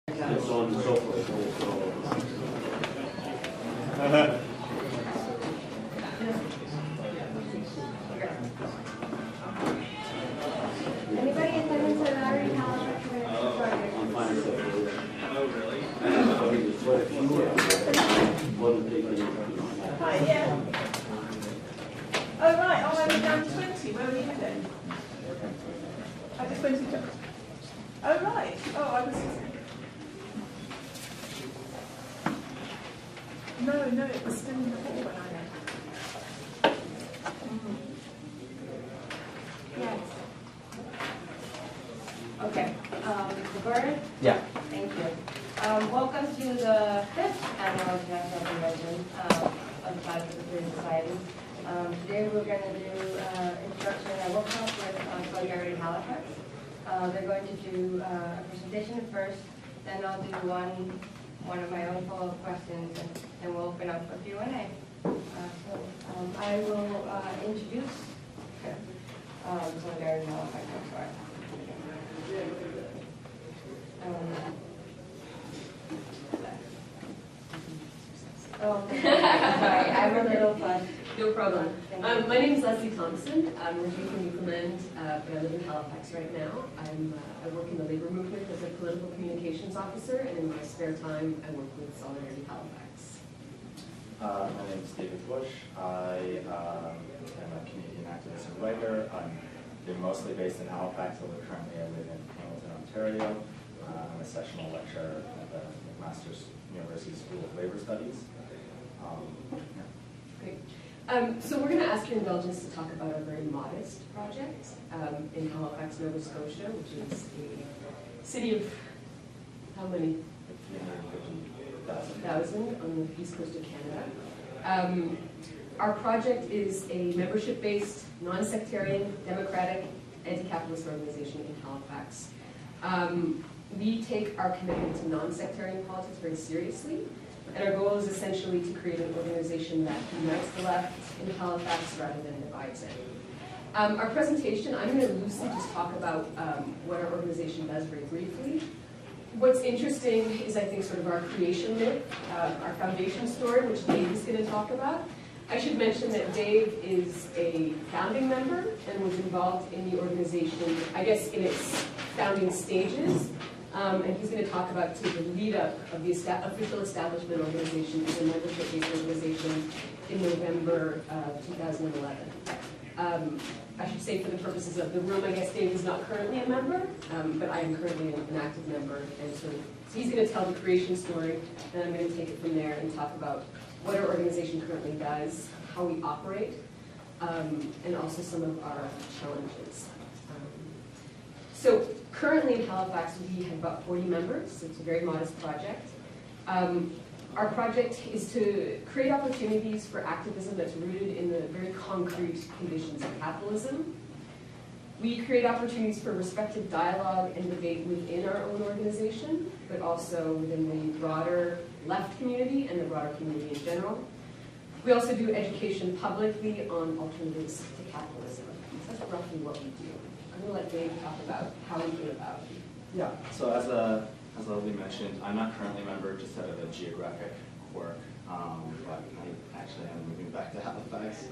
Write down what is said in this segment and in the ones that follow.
And so on and so forth. Anybody attending Solidarity Halifax? Oh, really? Hi, yeah. Oh, right. Oh, I was down 20. Where were you then? I just went to... Oh, right. Oh, I was... No, it was still in the hall when I left. Yes. Okay. Gordon? Yeah. Thank you. Welcome to the 5th Annual International Convention of Platypus Society. Today we're going to do introduction and workshop with Solidarity Halifax. They're going to do a presentation first, then I'll do one of my own follow-up questions, and we'll open up for Q&A. I will introduce Solidarity Halifax. I'm sorry. Sorry, I'm a little fun. No problem. My name is Lesley Thompson. I'm originally from Newfoundland, but I live in Halifax right now. I work in the labor movement as a political communications officer, and in my spare time, I work with Solidarity Halifax. My name is David Bush. I am a Canadian activist and writer. I'm mostly based in Halifax, although currently I live in Hamilton, Ontario. I'm a sessional lecturer at the McMaster's University School of Labor Studies. Great. So we're going to ask your indulgence to talk about a very modest project in Halifax, Nova Scotia, which is a city of how many? 350,000 on the east coast of Canada. Our project is a membership-based, non-sectarian, democratic, anti-capitalist organization in Halifax. We take our commitment to non-sectarian politics very seriously, and our goal is essentially to create an organization that unites the left in Halifax rather than divides it. Our presentation, I'm going to loosely just talk about what our organization does very briefly. What's interesting is, I think, sort of our creation myth, our foundation story, which Dave is going to talk about. I should mention that Dave is a founding member and was involved in the organization, I guess, in its founding stages. And he's going to talk about the lead up of the official establishment organization as a membership-based organization in November 2011. I should say, for the purposes of the room, I guess Dave is not currently a member, but I am currently an active member. And so he's going to tell the creation story, and I'm going to take it from there and talk about what our organization currently does, how we operate, and also some of our challenges. So currently in Halifax, we have about 40 members, so it's a very modest project. Our project is to create opportunities for activism that's rooted in the very concrete conditions of capitalism. We create opportunities for respectful dialogue and debate within our own organization, but also within the broader left community and the broader community in general. We also do education publicly on alternatives to capitalism. So that's roughly what we do. I'm going to let Dave talk about how we do about it. Yeah, so as Lesley mentioned, I'm not currently a member just out of a geographic quirk, but I actually am moving back to Halifax.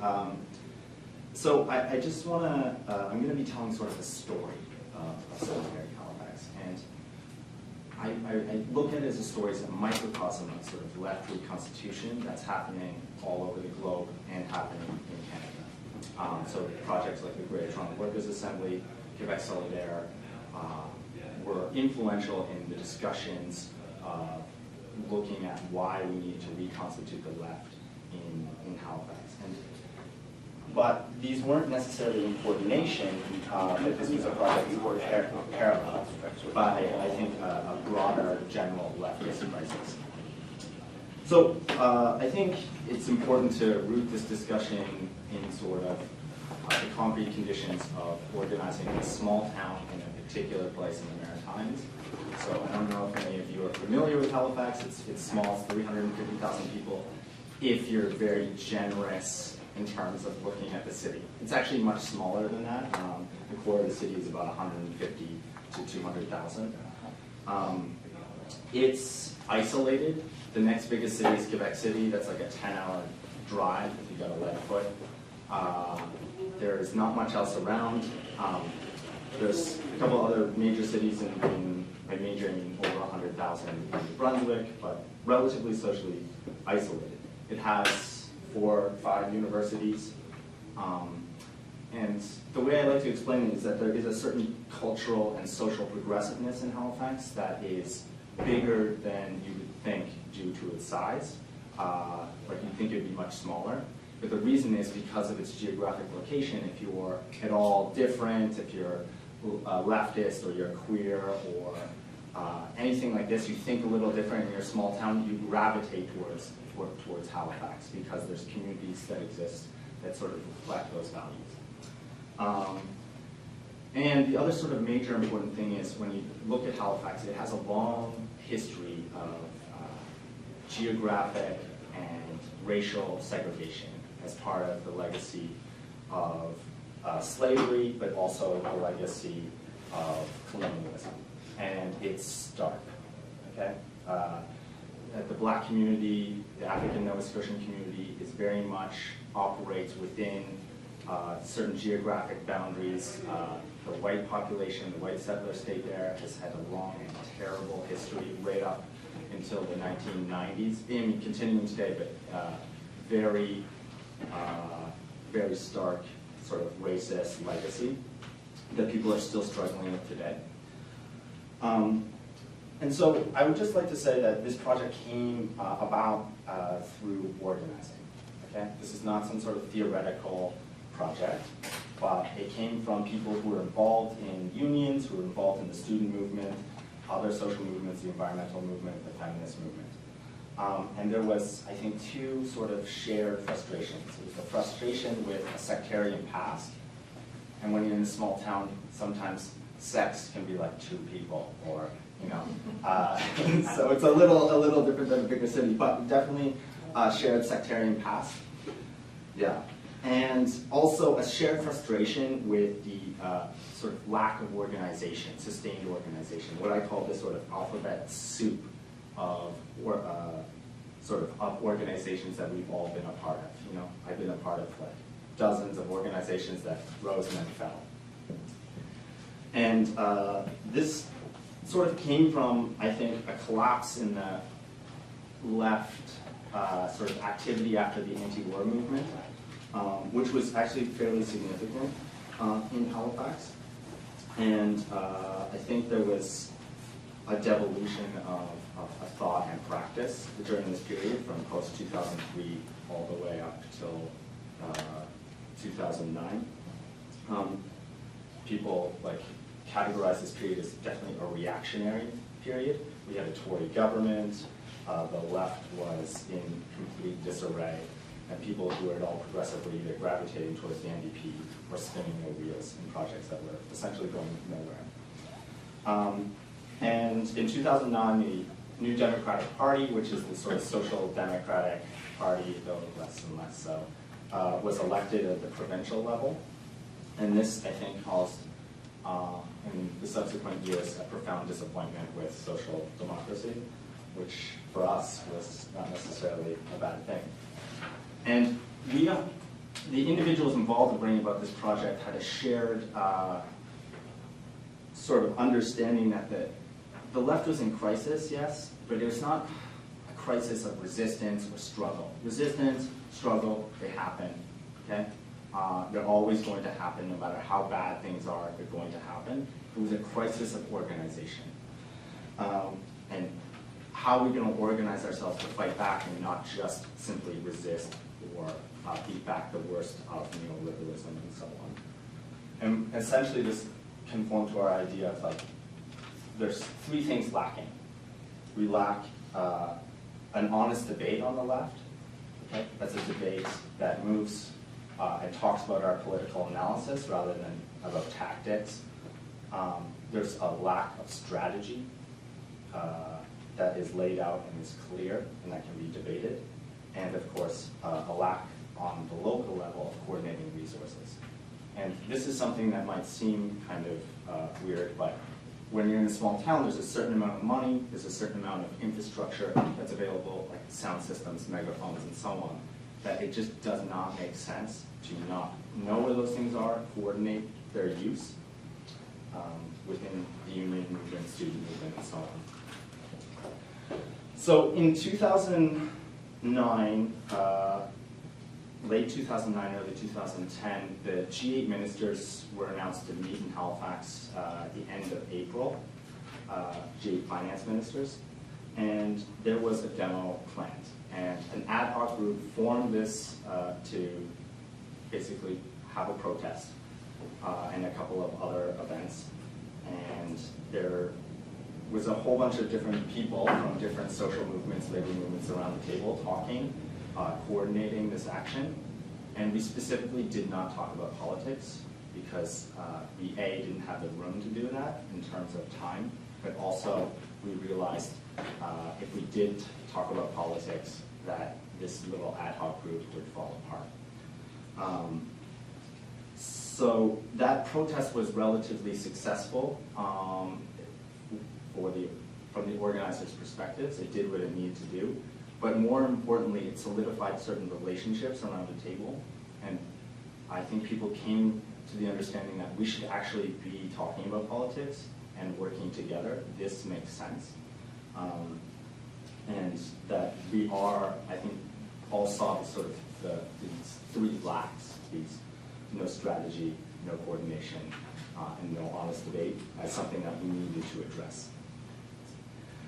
So I just want to, I'm going to be telling sort of the story of Solidarity Halifax. And I look at it as a story as a microcosm of sort of left reconstitution that's happening all over the globe and happening in Canada. So projects like the Greater Toronto Workers' Assembly, Quebec Solidaire, were influential in the discussions looking at why we need to reconstitute the left in Halifax. But these weren't necessarily in coordination, but this was a project we worked parallel by, I think, a broader general leftist crisis. So I think it's important to root this discussion in sort of the concrete conditions of organizing a small town in a particular place in the Maritimes. So I don't know if any of you are familiar with Halifax. It's small, it's 350,000 people. If you're very generous in terms of looking at the city. It's actually much smaller than that. The core of the city is about 150 to 200,000. It's isolated. The next biggest city is Quebec City. That's like a 10-hour drive if you got a lead foot. There's not much else around. There's a couple other major cities by major I mean over 100,000 in New Brunswick, but relatively socially isolated. It has 4 or 5 universities. And the way I like to explain it is that there is a certain cultural and social progressiveness in Halifax that is bigger than you would think due to its size. Like you'd think it would be much smaller. But the reason is because of its geographic location. If you're at all different, if you're leftist or you're queer or anything like this, you think a little different in your small town, you gravitate towards Halifax because there's communities that exist that sort of reflect those values. And the other sort of major important thing is when you look at Halifax, it has a long history of geographic and racial segregation as part of the legacy of slavery, but also the legacy of colonialism. And it's stark, okay? The Black community, the African Nova Scotian community is very much operates within certain geographic boundaries. The white population, the white settler state there has had a long and terrible history right up until the 1990s. I mean, continuing today, but very stark sort of racist legacy that people are still struggling with today. And so I would just like to say that this project came about through organizing. Okay? This is not some sort of theoretical project, but it came from people who were involved in unions, who were involved in the student movement, other social movements, the environmental movement, the feminist movement. And there was, I think, 2 sort of shared frustrations. It was the frustration with a sectarian past, and when you're in a small town, sometimes sex can be like 2 people, or you know, so it's a little different than a bigger city, but definitely shared sectarian past. Yeah, and also a shared frustration with the sort of lack of organization, sustained organization. What I call this sort of alphabet soup of organizations that we've all been a part of. You know, I've been a part of like dozens of organizations that rose and then fell. And this sort of came from, I think, a collapse in the left sort of activity after the anti-war movement, which was actually fairly significant in Halifax. And I think there was a devolution of thought and practice during this period from post-2003 all the way up till 2009. People like categorize this period as definitely a reactionary period. We had a Tory government, the left was in complete disarray, and people who were at all progressive were either gravitating towards the NDP or spinning their wheels in projects that were essentially going nowhere. And in 2009, the New Democratic Party, which is the sort of social democratic party, though less and less so, was elected at the provincial level. And this, I think, caused, in the subsequent years, a profound disappointment with social democracy, which for us was not necessarily a bad thing. And the individuals involved in bringing about this project had a shared sort of understanding that the left was in crisis, yes, but it was not a crisis of resistance or struggle. Resistance, struggle, they happen, okay? They're always going to happen, no matter how bad things are, they're going to happen. It was a crisis of organization. And how are we going to organize ourselves to fight back and not just simply resist or beat back the worst of neoliberalism and so on. And essentially this conformed to our idea of like, there's 3 things lacking. We lack an honest debate on the left. Okay? That's a debate that moves and talks about our political analysis rather than about tactics. There's a lack of strategy that is laid out and is clear and that can be debated. And of course, a lack on the local level of coordinating resources. And this is something that might seem kind of weird, but when you're in a small town, there's a certain amount of money, there's a certain amount of infrastructure that's available, like sound systems, megaphones, and so on, that it just does not make sense to not know where those things are, coordinate their use within the union movement, student movement, and so on. So in 2009, late 2009, early 2010, the G8 ministers were announced to meet in Halifax at the end of April, G8 finance ministers, and there was a demo planned. And an ad hoc group formed this to basically have a protest and a couple of other events. And there was a whole bunch of different people from different social movements, labor movements around the table talking, coordinating this action. And we specifically did not talk about politics because we, A, didn't have the room to do that in terms of time, but also we realized if we did talk about politics, that this little ad hoc group would fall apart. So that protest was relatively successful from the organizers' perspectives. It did what it needed to do. But more importantly, it solidified certain relationships around the table. And I think people came to the understanding that we should actually be talking about politics and working together. This makes sense. And that we are, I think, all saw the sort of these three lacks, these no strategy, no coordination, and no honest debate as something that we needed to address.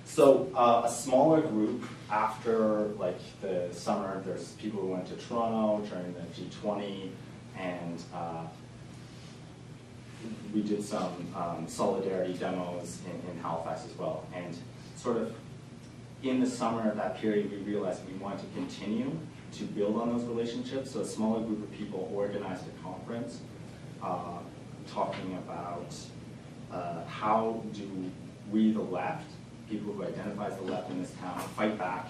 So a smaller group after like the summer, there's people who went to Toronto during the G20, and we did some solidarity demos in Halifax as well. And sort of in the summer of that period, we realized we wanted to continue to build on those relationships. So a smaller group of people organized a conference talking about how do we, the left, people who identify as the left in this town, fight back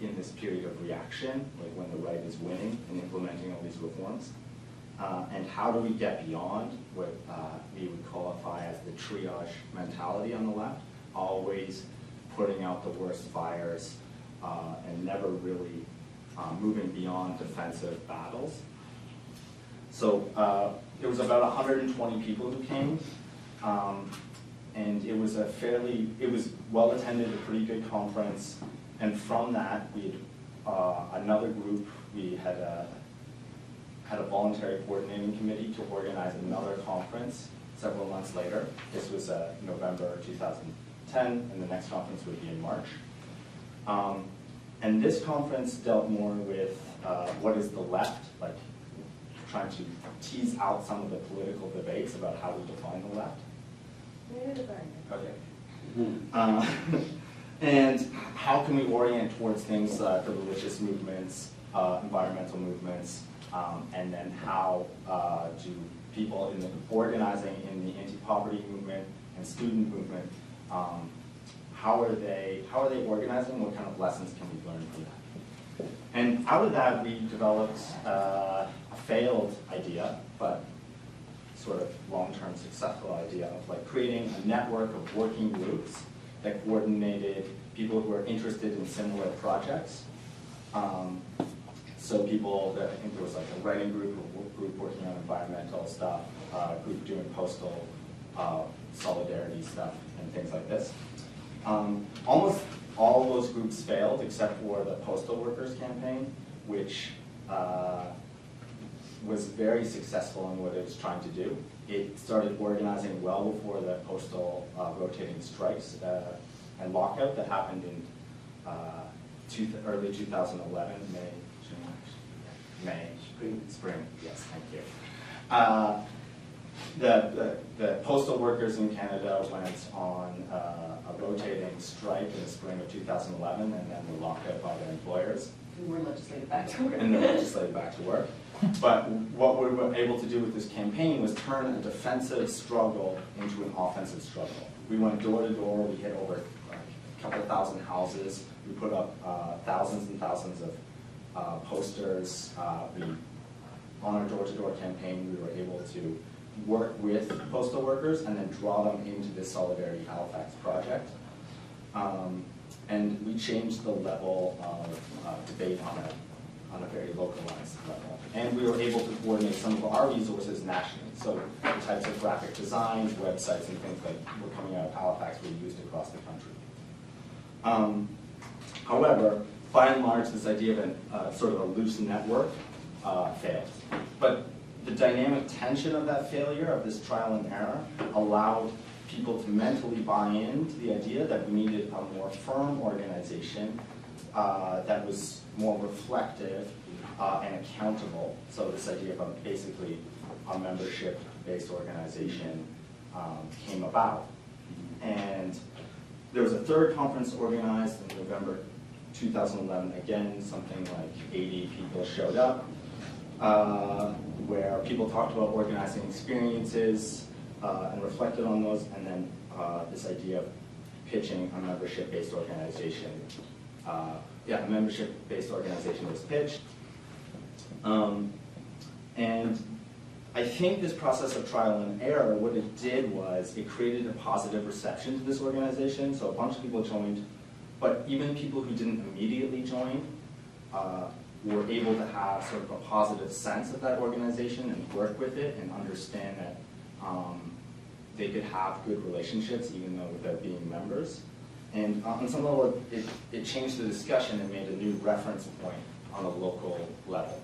in this period of reaction, like when the right is winning and implementing all these reforms. And how do we get beyond what we would qualify as the triage mentality on the left, always putting out the worst fires and never really moving beyond defensive battles. So there was about 120 people who came. And it was it was well attended, a pretty good conference. And from that, we had another group. We had a voluntary coordinating committee to organize another conference several months later. This was November 2010, and the next conference would be in March. And this conference dealt more with what is the left, like trying to tease out some of the political debates about how we define the left. Okay. And how can we orient towards things like the religious movements, environmental movements, and then how do people in the organizing in the anti-poverty movement and student movement, how are they organizing? What kind of lessons can we learn from that? And out of that, we developed a failed idea, but sort of long-term successful idea of like creating a network of working groups that coordinated people who are interested in similar projects. So people, I think there was like a writing group, a group working on environmental stuff, a group doing postal solidarity stuff, and things like this. Almost all those groups failed except for the postal workers campaign, which was very successful in what it was trying to do. It started organizing well before the postal rotating strikes and lockout that happened in early 2011, May. Spring, yes, thank you. The postal workers in Canada went on a rotating strike in the spring of 2011, and then were locked out by their employers. And we're legislated back to work. And they're legislated back to work. But what we were able to do with this campaign was turn a defensive struggle into an offensive struggle. We went door to door. We hit over a couple of thousand houses. We put up thousands and thousands of posters. On our door-to-door campaign, we were able to work with postal workers and then draw them into this Solidarity Halifax project. And we changed the level of debate on a very localized level. And we were able to coordinate some of our resources nationally. So the types of graphic designs, websites, and things that were coming out of Halifax were used across the country. However, by and large, this idea of a sort of a loose network failed. But the dynamic tension of that failure, of this trial and error, allowed people to mentally buy into the idea that we needed a more firm organization that was more reflective and accountable. So this idea of basically a membership-based organization came about. And there was a third conference organized in November 2011. Again, something like 80 people showed up, where people talked about organizing experiences and reflected on those, and then this idea of pitching a membership-based organization. A membership-based organization was pitched. And I think this process of trial and error, what it did was it created a positive reception to this organization. So a bunch of people joined, but even people who didn't immediately join were able to have sort of a positive sense of that organization and work with it and understand that they could have good relationships even though they're being members. And on some level, it changed the discussion and made a new reference point on a local level.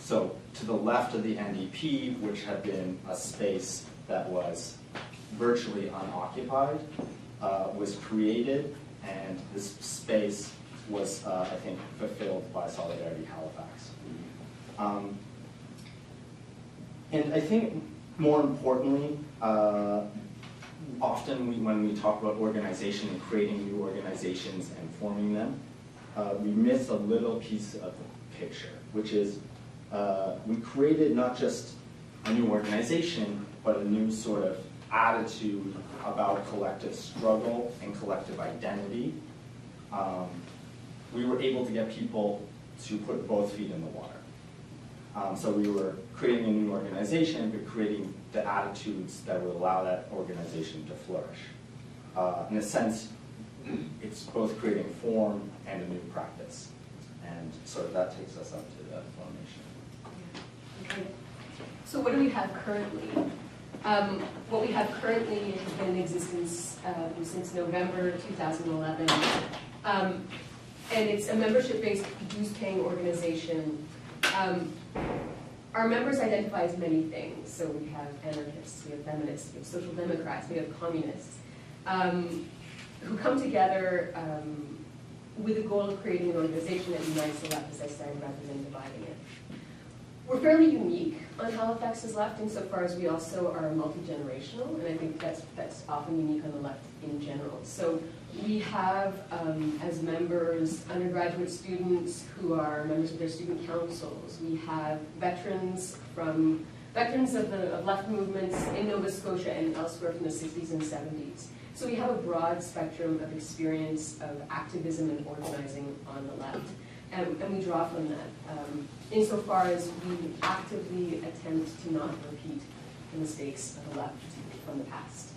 So to the left of the NDP, which had been a space that was virtually unoccupied, was created, and this space was, I think, fulfilled by Solidarity Halifax. And I think more importantly, often when we talk about organization and creating new organizations and forming them, we miss a little piece of the picture, which is we created not just a new organization, but a new sort of attitude about collective struggle and collective identity. We were able to get people to put both feet in the water. So we were creating a new organization, but creating the attitudes that would allow that organization to flourish. In a sense, it's both creating form and a new practice. And sort of that takes us up to the formation. Okay. So what do we have currently? What we have currently has been in existence since November 2011. And it's a membership-based, dues-paying organization. Our members identify as many things. So we have anarchists, we have feminists, we have social democrats, we have communists, who come together with the goal of creating an organization that unites the left, as I said, rather than dividing it. We're fairly unique on Halifax's left insofar as we also are multi-generational, and I think that's often unique on the left in general. So we have, as members, undergraduate students who are members of their student councils. We have veterans of left movements in Nova Scotia and elsewhere from the 60s and 70s. So we have a broad spectrum of experience of activism and organizing on the left. And we draw from that, insofar as we actively attempt to not repeat the mistakes of the left from the past.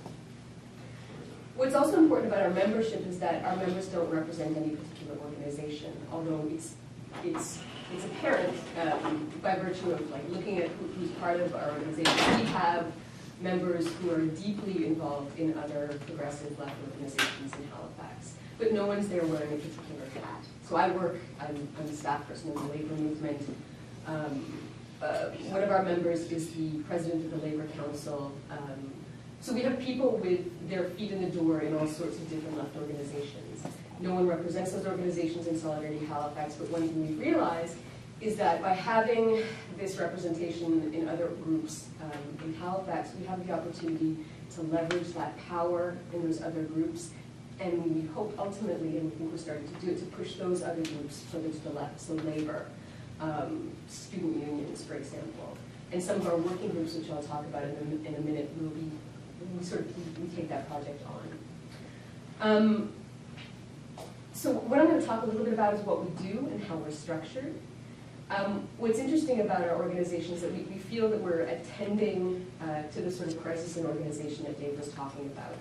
What's also important about our membership is that our members don't represent any particular organization, although it's apparent by virtue of looking at who's part of our organization. We have members who are deeply involved in other progressive left organizations in Halifax, but no one's there wearing a particular hat. So I'm a staff person in the labor movement. One of our members is the president of the Labor Council. So we have people with their feet in the door in all sorts of different left organizations. No one represents those organizations in Solidarity Halifax, but one thing we realize is that by having this representation in other groups in Halifax, we have the opportunity to leverage that power in those other groups. And we hope ultimately, and we think we're starting to do it, to push those other groups further to the left, so labor, student unions, for example. And some of our working groups, which I'll talk about in a minute, we take that project on. So what I'm going to talk a little bit about is what we do and how we're structured. What's interesting about our organization is that we feel that we're attending to the sort of crisis in organization that Dave was talking about.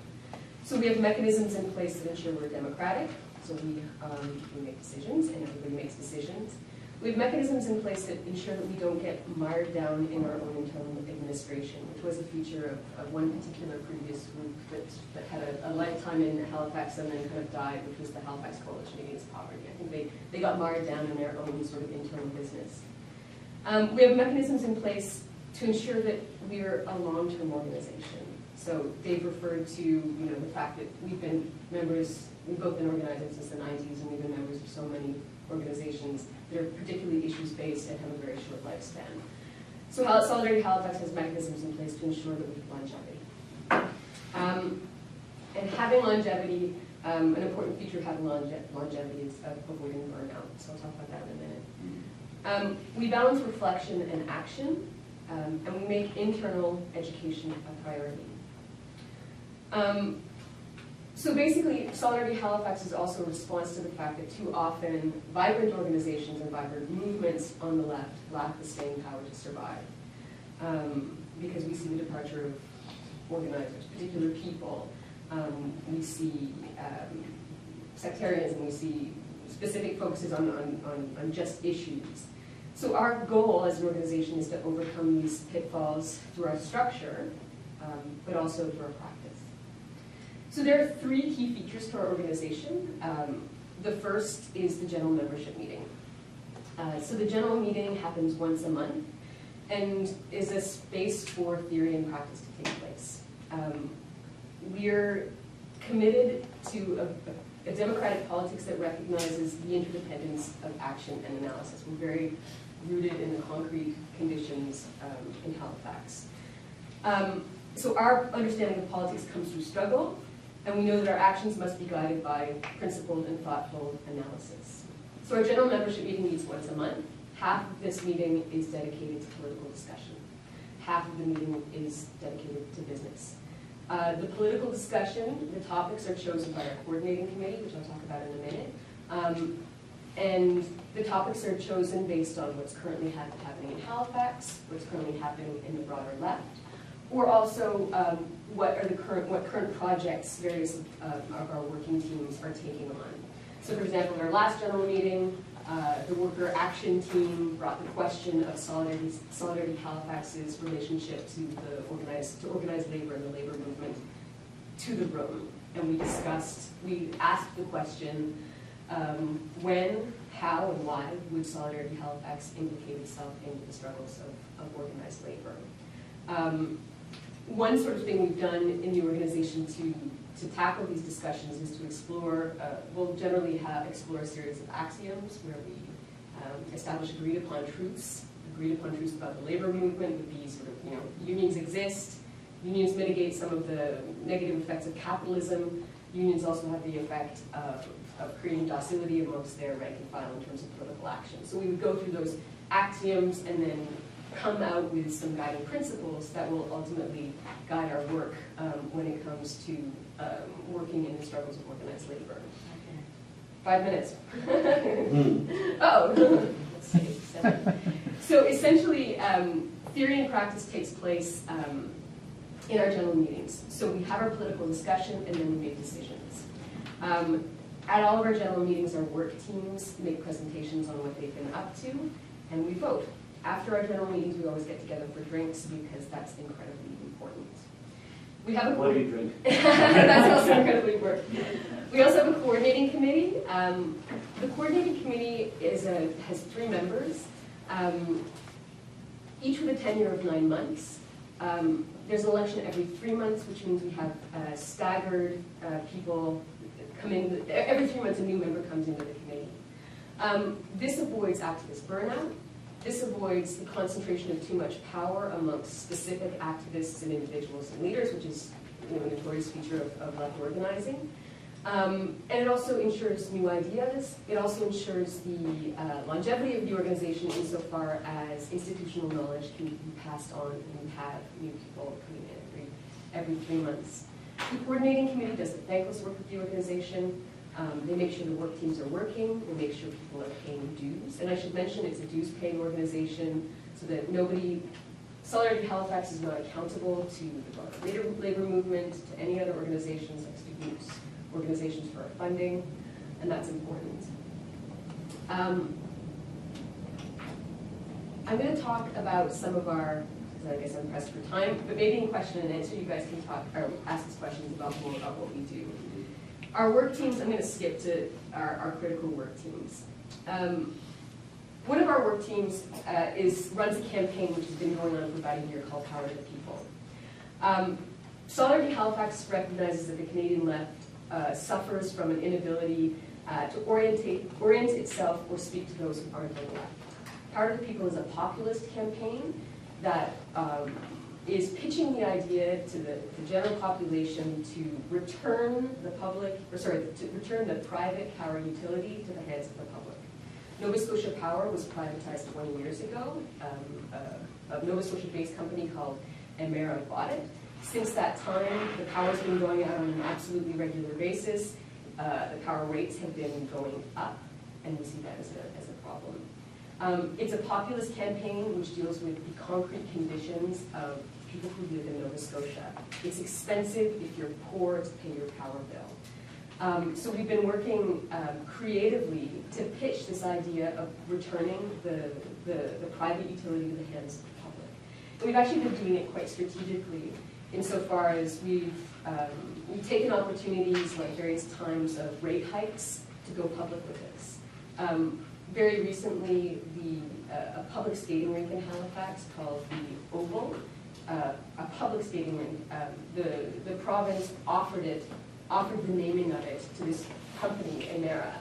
So we have mechanisms in place that ensure we're democratic, so we make decisions and everybody makes decisions. We have mechanisms in place that ensure that we don't get mired down in our own internal administration, which was a feature of one particular previous group that had a lifetime in Halifax and then kind of died, which was the Halifax Coalition Against Poverty. I think they got mired down in their own sort of internal business. We have mechanisms in place to ensure that we're a long-term organization. So Dave referred to the fact that we've both been organizing since the 90s, and we've been members of so many organizations that are particularly issues-based and have a very short lifespan. So Solidarity Halifax has mechanisms in place to ensure that we have longevity. And having longevity, an important feature of having longevity is avoiding burnout. So I'll talk about that in a minute. We balance reflection and action, and we make internal education a priority. So basically, Solidarity Halifax is also a response to the fact that too often vibrant organizations and vibrant movements on the left lack the staying power to survive. Because we see the departure of organizers, particular people. We see sectarianism, we see specific focuses on just issues. So our goal as an organization is to overcome these pitfalls through our structure, but also through our practice. So there are three key features to our organization. The first is the general membership meeting. So the general meeting happens once a month and is a space for theory and practice to take place. We're committed to a democratic politics that recognizes the interdependence of action and analysis. We're very rooted in the concrete conditions in Halifax. So our understanding of politics comes through struggle, and we know that our actions must be guided by principled and thoughtful analysis. So our general membership meeting meets once a month. Half of this meeting is dedicated to political discussion. Half of the meeting is dedicated to business. The political discussion, the topics are chosen by our coordinating committee, which I'll talk about in a minute. And the topics are chosen based on what's currently happening in Halifax, what's currently happening in the broader left, or also what current projects various of our working teams are taking on. So for example, in our last general meeting, the worker action team brought the question of Solidarity Halifax's relationship to organized labor and the labor movement to the room. And we asked the question, when, how, and why would Solidarity Halifax implicate itself in the struggles of organized labor? One sort of thing we've done in the organization to tackle these discussions is to explore, we'll generally explore a series of axioms where we establish agreed upon truths about the labor movement would be sort of, unions exist, unions mitigate some of the negative effects of capitalism, unions also have the effect of creating docility amongst their rank and file in terms of political action. So we would go through those axioms and then come out with some guiding principles that will ultimately guide our work when it comes to working in the struggles of organized labor. 5 minutes. Oh, let's see, 7. So essentially, theory and practice takes place in our general meetings. So we have our political discussion and then we make decisions. At all of our general meetings, our work teams make presentations on what they've been up to, and we vote. After our general meetings, we always get together for drinks because that's incredibly important. We have What do you drink? That's also incredibly important. We also have a coordinating committee. The coordinating committee has 3 members, each with a tenure of 9 months. There's an election every 3 months, which means we have staggered people come in. Every 3 months, a new member comes into the committee. This avoids activist burnout. This avoids the concentration of too much power amongst specific activists and individuals and leaders, which is a notorious feature of left organizing. And it also ensures new ideas. It also ensures the longevity of the organization insofar as institutional knowledge can be passed on and we have new people coming in every 3 months. The coordinating committee does the thankless work of the organization. They make sure the work teams are working, they make sure people are paying dues. And I should mention it's a dues-paying organization so that Solidarity Halifax is not accountable to the broader labor movement, to any other organizations like students, organizations for our funding, and that's important. I'm going to talk about some of our, because I guess I'm pressed for time, but maybe in question and answer you guys can talk or ask us questions about more about what we do. Our work teams, I'm going to skip to our critical work teams. One of our work teams runs a campaign which has been going on for about a year called Power to the People. Solidarity Halifax recognizes that the Canadian left suffers from an inability to orient itself or speak to those who aren't on the left. Power to the People is a populist campaign that is pitching the idea to the general population to return the private power utility to the hands of the public. Nova Scotia Power was privatized 20 years ago. A Nova Scotia-based company called Emera bought it. Since that time, the power's been going out on an absolutely regular basis. The power rates have been going up, and we see that as a problem. It's a populist campaign which deals with the concrete conditions of people who live in Nova Scotia. It's expensive if you're poor to pay your power bill. So we've been working creatively to pitch this idea of returning the private utility to the hands of the public. And we've actually been doing it quite strategically insofar as we've taken opportunities like various times of rate hikes to go public with this. Very recently, a public skating rink in Halifax called the Oval, a public skating rink, the province offered the naming of it to this company, Emera.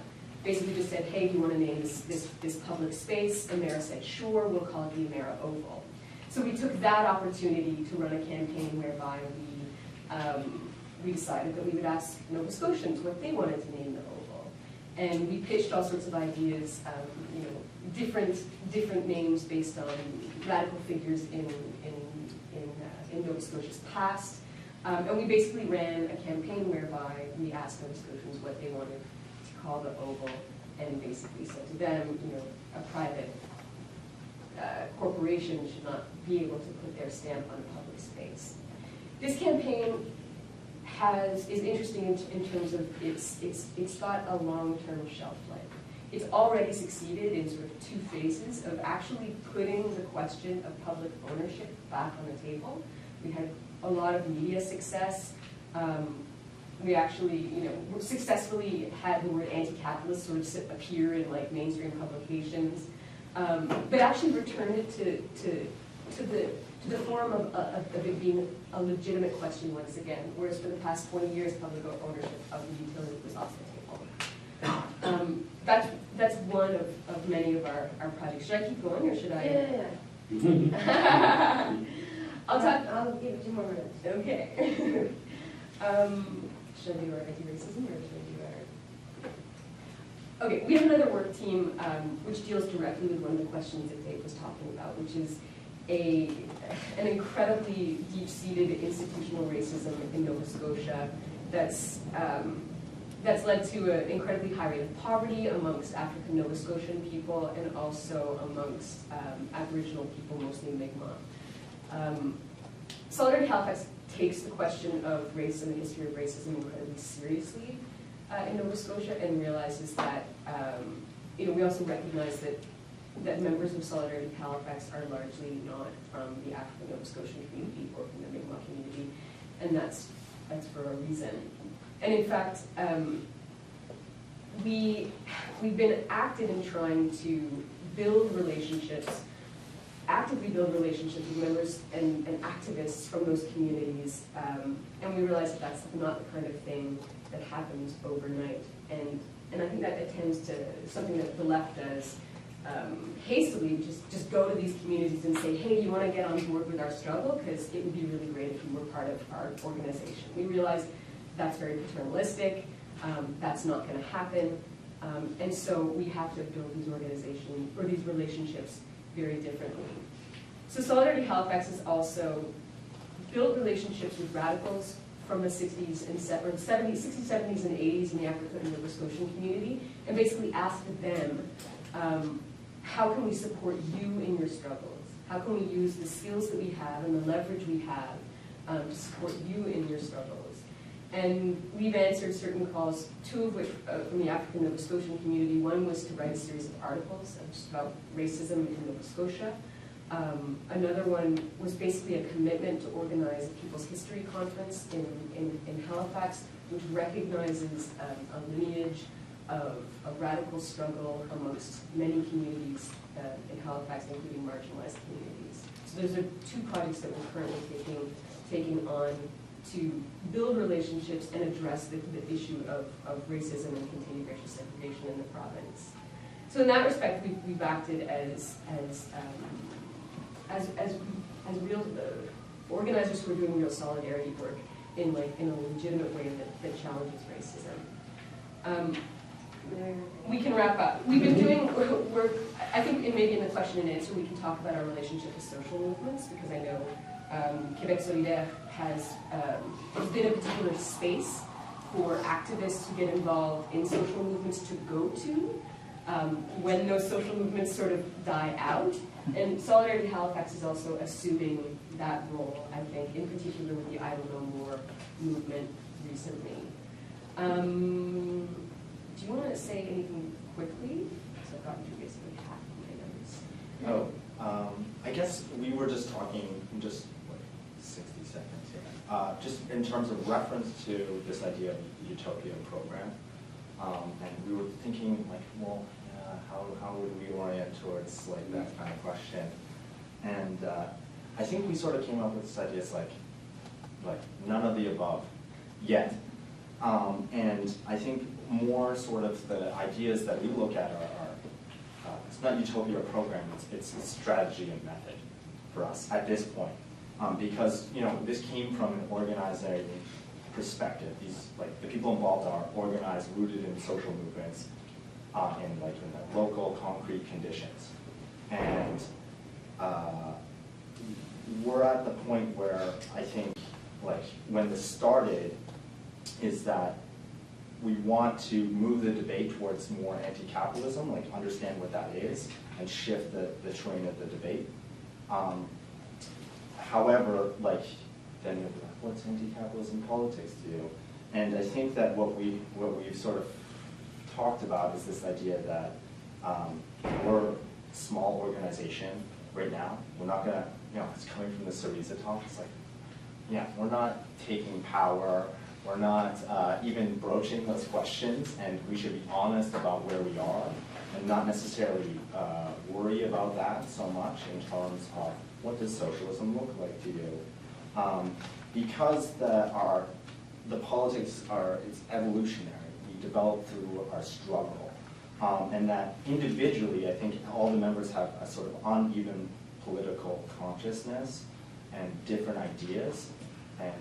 Basically just said, hey, do you want to name this public space? Emera said, sure, we'll call it the Emera Oval. So we took that opportunity to run a campaign whereby we decided that we would ask Nova Scotians what they wanted to name the Oval. And we pitched all sorts of ideas, different names based on radical figures in Nova Scotia's past. And we basically ran a campaign whereby we asked Nova Scotians what they wanted to call the Oval, and basically said to them, a private corporation should not be able to put their stamp on a public space. This campaign is interesting in terms of it's got a long-term shelf life. It's already succeeded in sort of two phases of actually putting the question of public ownership back on the table. We had a lot of media success. We actually, successfully had the word anti-capitalist sort of appear in like mainstream publications, but actually returned it to the form of it being a legitimate question once again, whereas for the past 20 years, public ownership of the utility was off the table. That's one of many of our projects. Should I keep going, or should I? Yeah. I'll give it 2 more minutes. Okay. Should I do our anti-racism, or should I do our... Okay, we have another work team which deals directly with one of the questions that Dave was talking about, which is an incredibly deep-seated institutional racism in Nova Scotia that's led to an incredibly high rate of poverty amongst African Nova Scotian people and also amongst Aboriginal people, mostly Mi'kmaq. Solidarity Halifax takes the question of race and the history of racism incredibly seriously in Nova Scotia, and realizes that we also recognize that members of Solidarity Halifax are largely not from the African Nova Scotian community or from the Mi'kmaq community, and that's for a reason. And in fact, we've been active in trying to actively build relationships with members and activists from those communities, and we realize that that's not the kind of thing that happens overnight. And I think that attends to something that the left does hastily, just go to these communities and say, hey, you want to get on board with our struggle? Because it would be really great if you were part of our organization. We realize that's very paternalistic, that's not going to happen, and so we have to build these organizations or these relationships very differently. So Solidarity Halifax has also built relationships with radicals from the 60s and 70s, 60s, 70s, and 80s in the African and Nova Scotian community, and basically asked them, how can we support you in your struggles? How can we use the skills that we have and the leverage we have to support you in your struggles? And we've answered certain calls, two of which from the African Nova Scotian community. One was to write a series of articles just about racism in Nova Scotia. Another one was basically a commitment to organize a People's History Conference in Halifax, which recognizes a lineage of a radical struggle amongst many communities in Halifax, including marginalized communities. So those are two projects that we're currently taking on to build relationships and address the issue of racism and continued racial segregation in the province. So in that respect, we've acted as real organizers who are doing real solidarity work in a legitimate way that challenges racism. We can wrap up. We've been doing work, I think maybe in the question and answer we can talk about our relationship with social movements, because I know Québec Solidaire has been a particular space for activists to get involved in social movements to go to when those social movements sort of die out. And Solidarity Halifax is also assuming that role, I think, in particular with the I Will Know More movement recently. Do you want to say anything quickly? Because I've gotten through basically half of my notes. I guess we were just talking, just what, 60 seconds here. Just in terms of reference to this idea of utopian program. And we were thinking like, well, how would we orient towards like that kind of question? And I think we sort of came up with this idea, it's like none of the above yet. And I think more sort of the ideas that we look at are it's not utopia or program, it's strategy and method for us at this point. Because this came from an organizing perspective. These the people involved are organized, rooted in social movements, in the local concrete conditions. And we're at the point where I think when this started is that we want to move the debate towards more anti-capitalism, understand what that is, and shift the train of the debate. However, then you'll be like, what's anti-capitalism politics do? And I think that what we've sort of talked about is this idea that we're a small organization right now. We're not gonna, it's coming from the Syriza talk. It's we're not taking power. We're not even broaching those questions, and we should be honest about where we are and not necessarily worry about that so much in terms of what does socialism look like to you. Because the politics it's evolutionary. We develop through our struggle. And that individually, I think all the members have a sort of uneven political consciousness and different ideas. And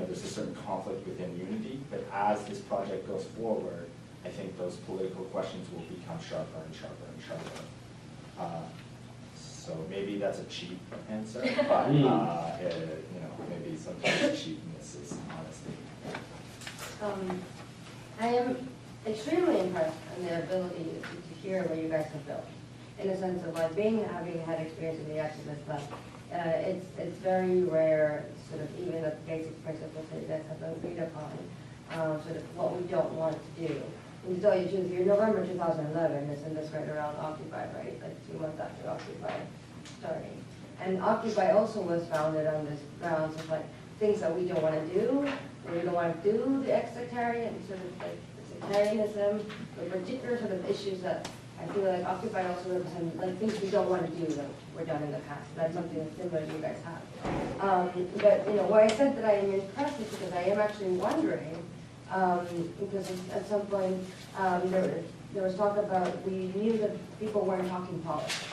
there's a certain conflict within unity, but as this project goes forward, I think those political questions will become sharper and sharper and sharper. So maybe that's a cheap answer, but maybe sometimes cheapness is honesty. I am extremely impressed on the ability to hear what you guys have built, in the sense of having had experience in the activist lab. It's very rare, sort of even the basic principles that you guys have agreed upon, sort of what we don't want to do. And to tell you the truth, your November 2011 is in this right around Occupy, right? 2 months after Occupy starting. And Occupy also was founded on this grounds of things that we don't want to do. We don't want to do the sectarian, sort of the sectarianism, the particular sort of issues that I feel Occupy also represents things we don't want to do that were done in the past. That's something that's similar you guys have. But why I said that I am impressed is because I am actually wondering, because at some point there was talk about we knew that people weren't talking politics.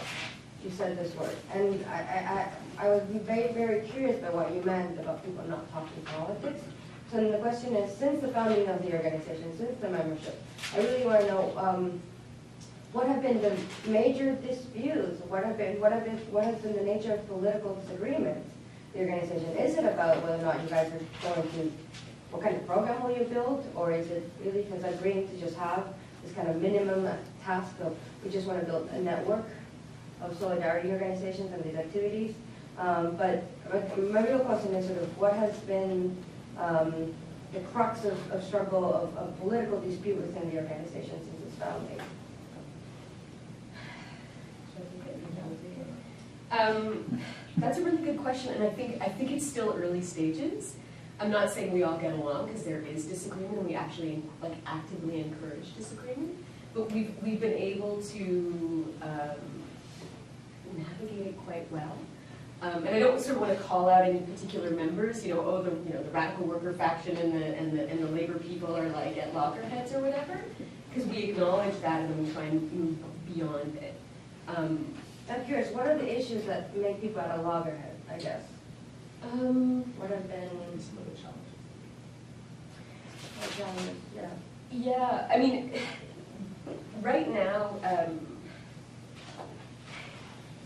You said this word, and I would be very, very curious about what you meant about people not talking politics. So then the question is, since the founding of the organization, since the membership, I really want to know what have been the major disputes? What has been the nature of political disagreements? The organization, is it about whether or not you guys are going to what kind of program will you build? Or is it really because agreeing to just have this kind of minimum task of, we just want to build a network of solidarity organizations and these activities? But my real question is sort of what has been the crux of struggle of political dispute within the organization since its founding? That's a really good question, and I think it's still early stages. I'm not saying we all get along, because there is disagreement, and we actually actively encourage disagreement. But we've been able to navigate it quite well. And I don't sort of want to call out any particular members, the radical worker faction and the labor people are like at loggerheads or whatever, because we acknowledge that and then we try and move beyond it. I'm curious, what are the issues that make people at a loggerhead, I guess? What have been Some of the challenges. yeah. Yeah, I mean, right now,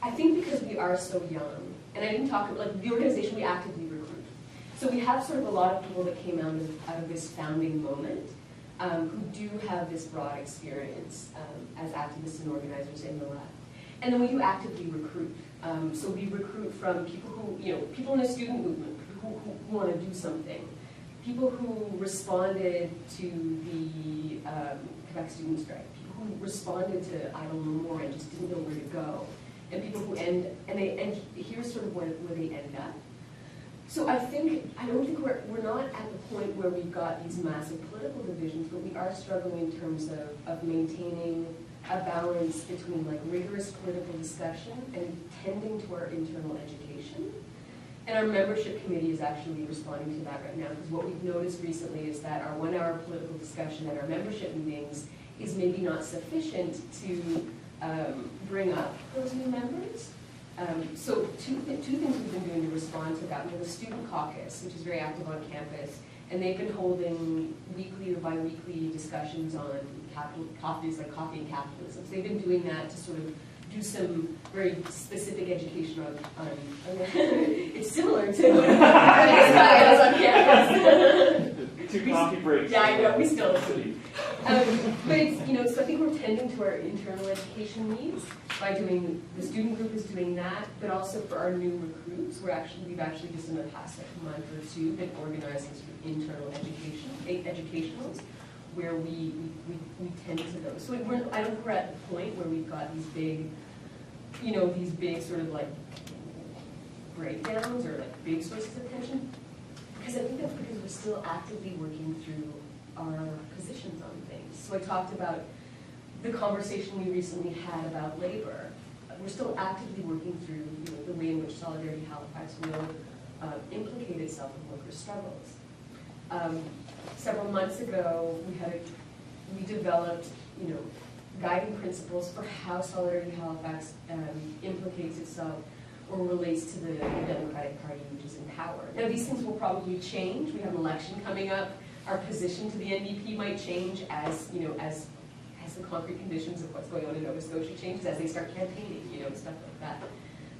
I think because we are so young, and I didn't talk about, the organization we actively recruit. So we have sort of a lot of people that came out of this founding moment who do have this broad experience as activists and organizers in the left. And then we do actively recruit. So we recruit from people who, people in the student movement, people who want to do something, people who responded to the Quebec student strike, people who responded to Idle No More and just didn't know where to go, and people who here's sort of where they end up. So I don't think we're not at the point where we've got these massive political divisions, but we are struggling in terms of maintaining a balance between rigorous political discussion and tending to our internal education. And our membership committee is actually responding to that right now, because what we've noticed recently is that our 1 hour political discussion at our membership meetings is maybe not sufficient to bring up those new members. So two things we've been doing to respond to that. We have a student caucus, which is very active on campus, and they've been holding weekly or bi-weekly discussions on topics like coffee and capitalism. So they've been doing that to sort of do some very specific education on it's similar to what on campus. 2 coffee breaks. Yeah, I know, we still but it's, so I think we're tending to our internal education needs by doing, the student group is doing that, but also for our new recruits, we've actually just in the past month or two been organizing sort of internal educationals where we tend to those. So I don't think we're at the point where we've got these big, these big sort of breakdowns or big sources of tension. Because I think that's because we're still actively working through our positions on things. So I talked about the conversation we recently had about labor. We're still actively working through the way in which Solidarity Halifax will implicate itself in workers' struggles. Several months ago, we developed guiding principles for how Solidarity Halifax implicates itself or relates to the Democratic Party, which is in power. Now, these things will probably change. We have an election coming up. Our position to the NDP might change as the concrete conditions of what's going on in Nova Scotia changes, as they start campaigning, stuff like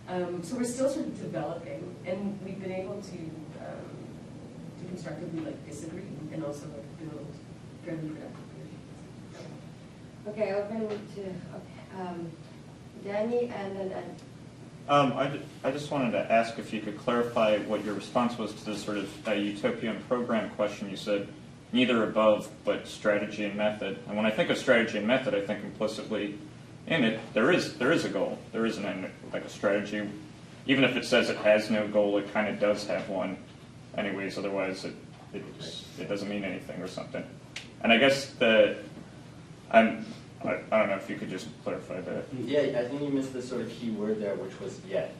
that. So we're still sort of developing, and we've been able to constructively disagree and also build fairly productive relationships. Okay, open to Danny and then I just wanted to ask if you could clarify what your response was to the sort of utopian program question. You said neither above, but strategy and method. And when I think of strategy and method, I think implicitly in it there is a goal. There is a strategy. Even if it says it has no goal, it kind of does have one. Anyways, otherwise it doesn't mean anything or something. And I guess I don't know if you could just clarify that. Yeah, I think you missed the sort of key word there, which was yet.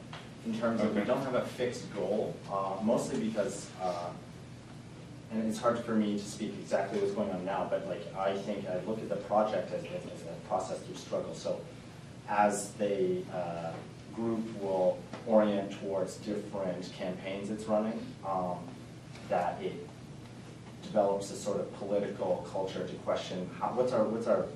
In terms of we don't have a fixed goal, mostly because, and it's hard for me to speak exactly what's going on now, but I think I look at the project as a process through struggle. So as the group will orient towards different campaigns it's running, that it develops a sort of political culture to question what's our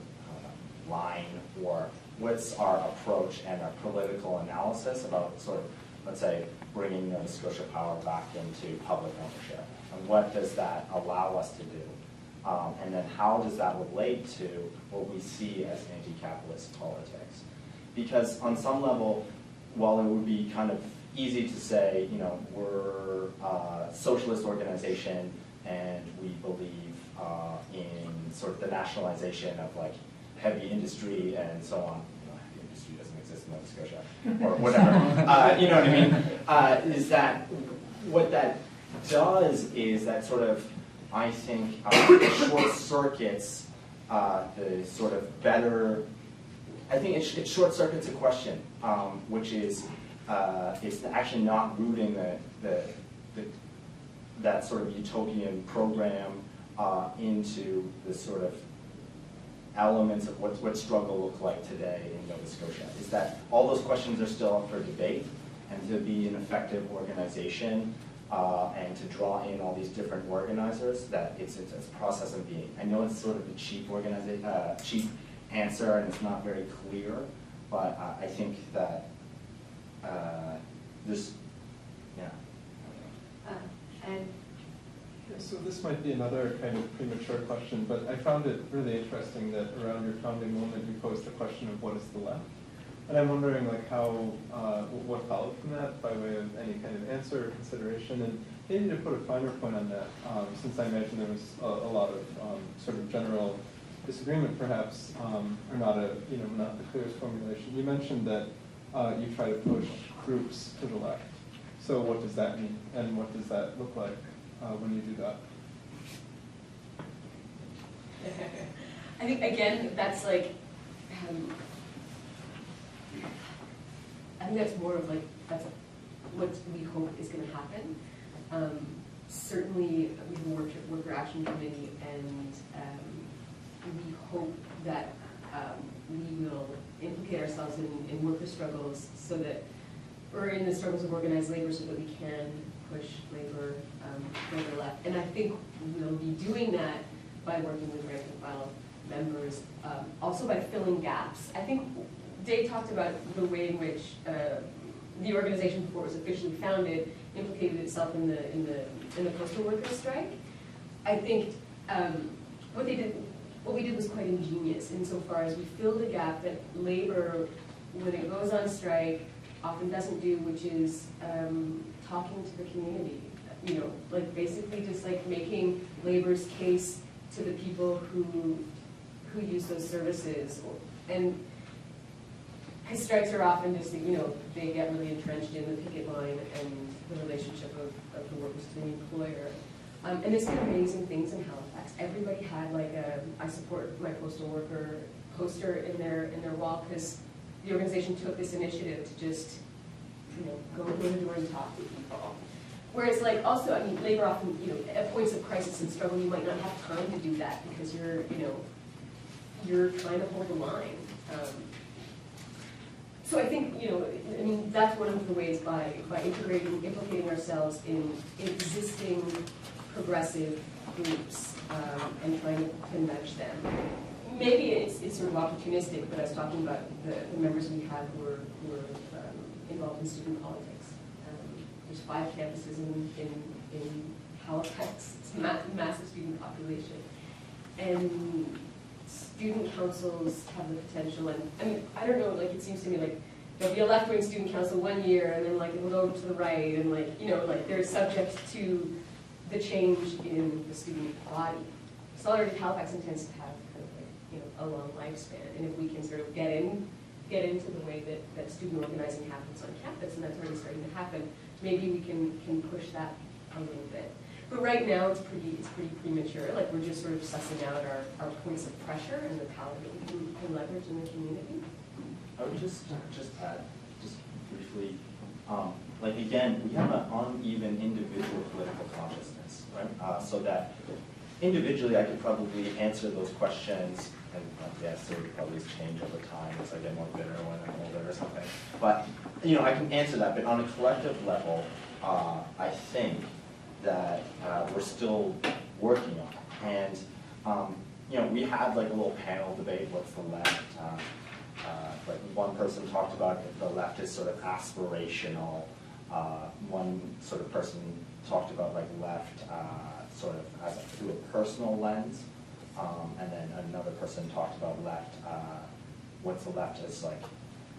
line, or what's our approach and our political analysis about sort of, let's say, bringing Nova Scotia Power back into public ownership. and what does that allow us to do? And then how does that relate to what we see as anti-capitalist politics? Because on some level, while it would be kind of easy to say, you know, we're a socialist organization and we believe in sort of the nationalization of like heavy industry and so on. You know, heavy industry doesn't exist in Nova Scotia or whatever. You know what I mean? Is that what that does is that sort of, I think, short circuits the sort of better. I think it short circuits a question, which is it's actually not rooting that sort of utopian program into the sort of elements of what struggle look like today in Nova Scotia. Is that all those questions are still up for debate, and to be an effective organization and to draw in all these different organizers, that it's a process of being. I know it's sort of a cheap answer and it's not very clear, but I think that this, yeah. And So this might be another kind of premature question, but I found it really interesting that around your founding moment you posed the question of what is the left? And I'm wondering like how, what followed from that by way of any kind of answer or consideration, and maybe to put a finer point on that, since I imagine there was a lot of sort of general disagreement perhaps, or not not the clearest formulation. You mentioned that you try to push groups to the left. So what does that mean, and what does that look like when you do that? I think, again, that's like, I think that's more of like, that's what we hope is going to happen. Certainly, we have a worker action committee, and we hope that we will implicate ourselves in worker struggles so that, or in the struggles of organized labor, so that we can push labor further left. And I think we'll be doing that by working with rank and file members, also by filling gaps. I think Dave talked about the way in which the organization, before it was officially founded, implicated itself in the postal workers' strike. I think what we did was quite ingenious insofar as we filled a gap that labor, when it goes on strike, often doesn't do, which is talking to the community. You know, like basically just like making labor's case to the people who use those services. And because strikes are often just, you know, they get really entrenched in the picket line and the relationship of the workers to the employer. And there's been amazing things in Halifax. Everybody had like I support my postal worker poster in their wall, because the organization took this initiative to just, you know, go door to door and talk to people. Whereas like also, I mean, labor often, you know, at points of crisis and struggle, you might not have time to do that because you're trying to hold the line. So I think, you know, I mean, that's one of the ways by implicating ourselves in existing progressive groups and trying to nudge them. Maybe it's sort of opportunistic, but I was talking about the members we had who were involved in student politics. There's 5 campuses in Halifax. It's a massive student population. And student councils have the potential, and I mean, I don't know, like it seems to me like there'll be a left-wing student council one year, and then like it'll go to the right, and like, you know, like they're subject to the change in the student body. Solidarity Halifax intends to have kind of like, you know, a long lifespan, and if we can sort of get into the way that student organizing happens on campus, and that's already starting to happen, maybe we can push that a little bit. But right now it's pretty premature. Like we're just sort of sussing out our points of pressure and the power that we can leverage in the community. I would just add, just briefly, like again, we have an uneven individual political consciousness, right? So that individually I could probably answer those questions, and yes, they would probably change over time as I get more bitter when I'm older or something. But you know, I can answer that. But on a collective level, I think that we're still working on. And you know, we had like a little panel debate, what's the left? Like one person talked about the left is sort of aspirational. One sort of person talked about like left sort of as through a personal lens, and then another person talked about left. What's the left is like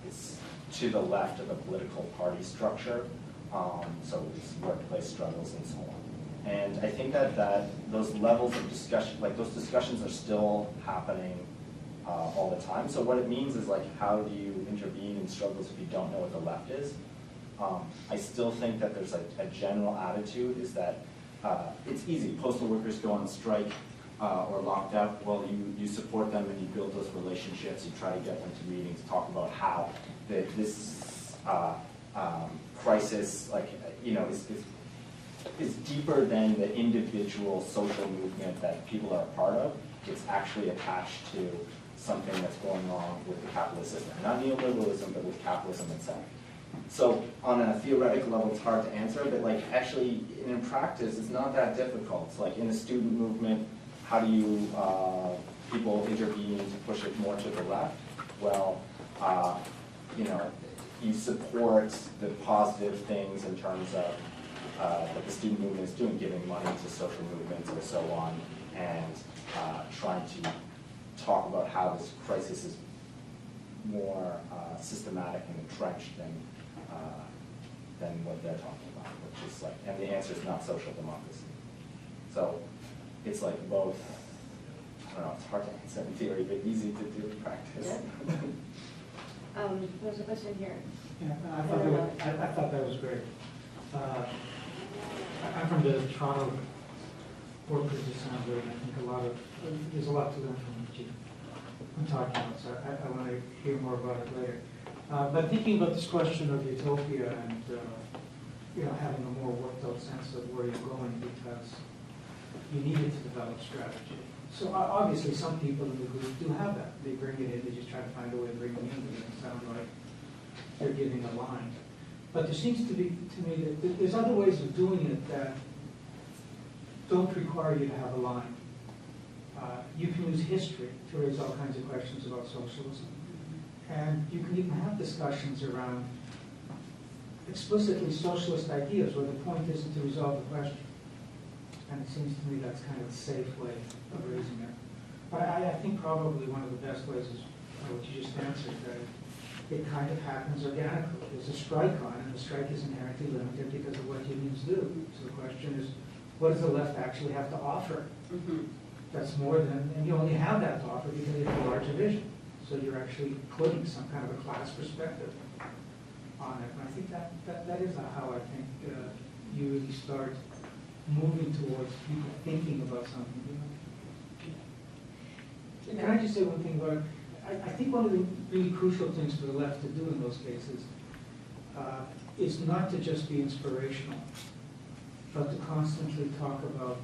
it's to the left of the political party structure, so it's workplace struggles and so on. And I think that those levels of discussion, like those discussions are still happening all the time. So what it means is like, how do you intervene in struggles if you don't know what the left is? I still think that there's a general attitude is that it's easy. Postal workers go on strike or locked up. Well, you support them and you build those relationships. You try to get them to meetings, talk about how this crisis, like is deeper than the individual social movement that people are a part of. It's actually attached to something that's going on with the capitalist system. Not neoliberalism, but with capitalism itself. So on a theoretical level, it's hard to answer, but like actually in practice, it's not that difficult. It's like in the student movement, how do you people intervene to push it more to the left? Well, you support the positive things in terms of what the student movement is doing, giving money to social movements and so on, and trying to talk about how this crisis is more systematic and entrenched than what they're talking about, which is like, and the answer is not social democracy. So it's like both, I don't know, it's hard to answer in theory, but easy to do in practice. Yeah. There's a question here. Yeah, I thought that was great. I'm from the Toronto Workers Assembly, and I think there's a lot to learn from what I'm talking about, so I want to hear more about it later. But thinking about this question of utopia and having a more worked out sense of where you're going, because you needed to develop strategy. So obviously some people in the group do have that. They bring it in, they just try to find a way to bring it in, and it sound like they're giving a line. But there seems to be, to me, that there's other ways of doing it that don't require you to have a line. You can use history to raise all kinds of questions about socialism. And you can even have discussions around explicitly socialist ideas where the point isn't to resolve the question. And it seems to me that's kind of a safe way of raising it. But I think probably one of the best ways is what you just answered, that it kind of happens organically. There's a strike on, and the strike is inherently limited because of what unions do. So the question is, what does the left actually have to offer? Mm-hmm. That's more than, and you only have that to offer because you have a large division. So you're actually putting some kind of a class perspective on it. And I think that is how I think you really start moving towards people thinking about something. Can I just say one thing about it? I think one of the really crucial things for the left to do in those cases is not to just be inspirational, but to constantly talk about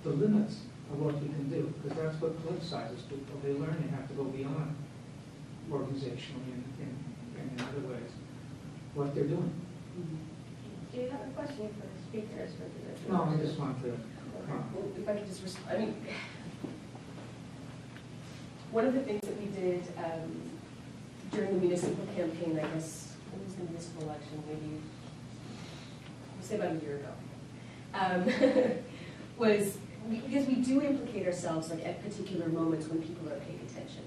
the limits of what we can do, because that's what politicizes people. They learn they have to go beyond organizationally and in other ways what they're doing. Do you have a question for the speakers? No, I just want to. Well, if I could just respond, I mean, one of the things that we did during the municipal campaign, I guess, when was the municipal election? Maybe, we'll say about a year ago, was because we do implicate ourselves like at particular moments when people are paying attention.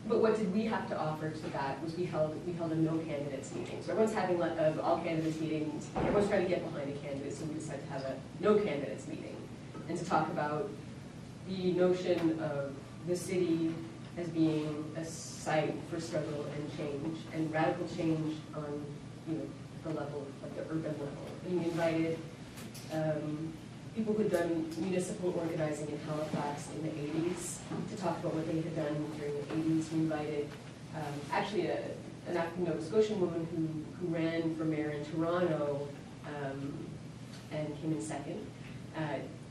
But what did we have to offer to that was we held a no candidates meeting. So everyone's having all candidates meetings. Everyone's trying to get behind a candidate, so we decided to have a no candidates meeting and to talk about the notion of the city as being a site for struggle and change, and radical change on the level, like the urban level. And we invited people who'd done municipal organizing in Halifax in the 80s to talk about what they had done during the 80s. We invited actually an African Nova Scotian woman who ran for mayor in Toronto and came in second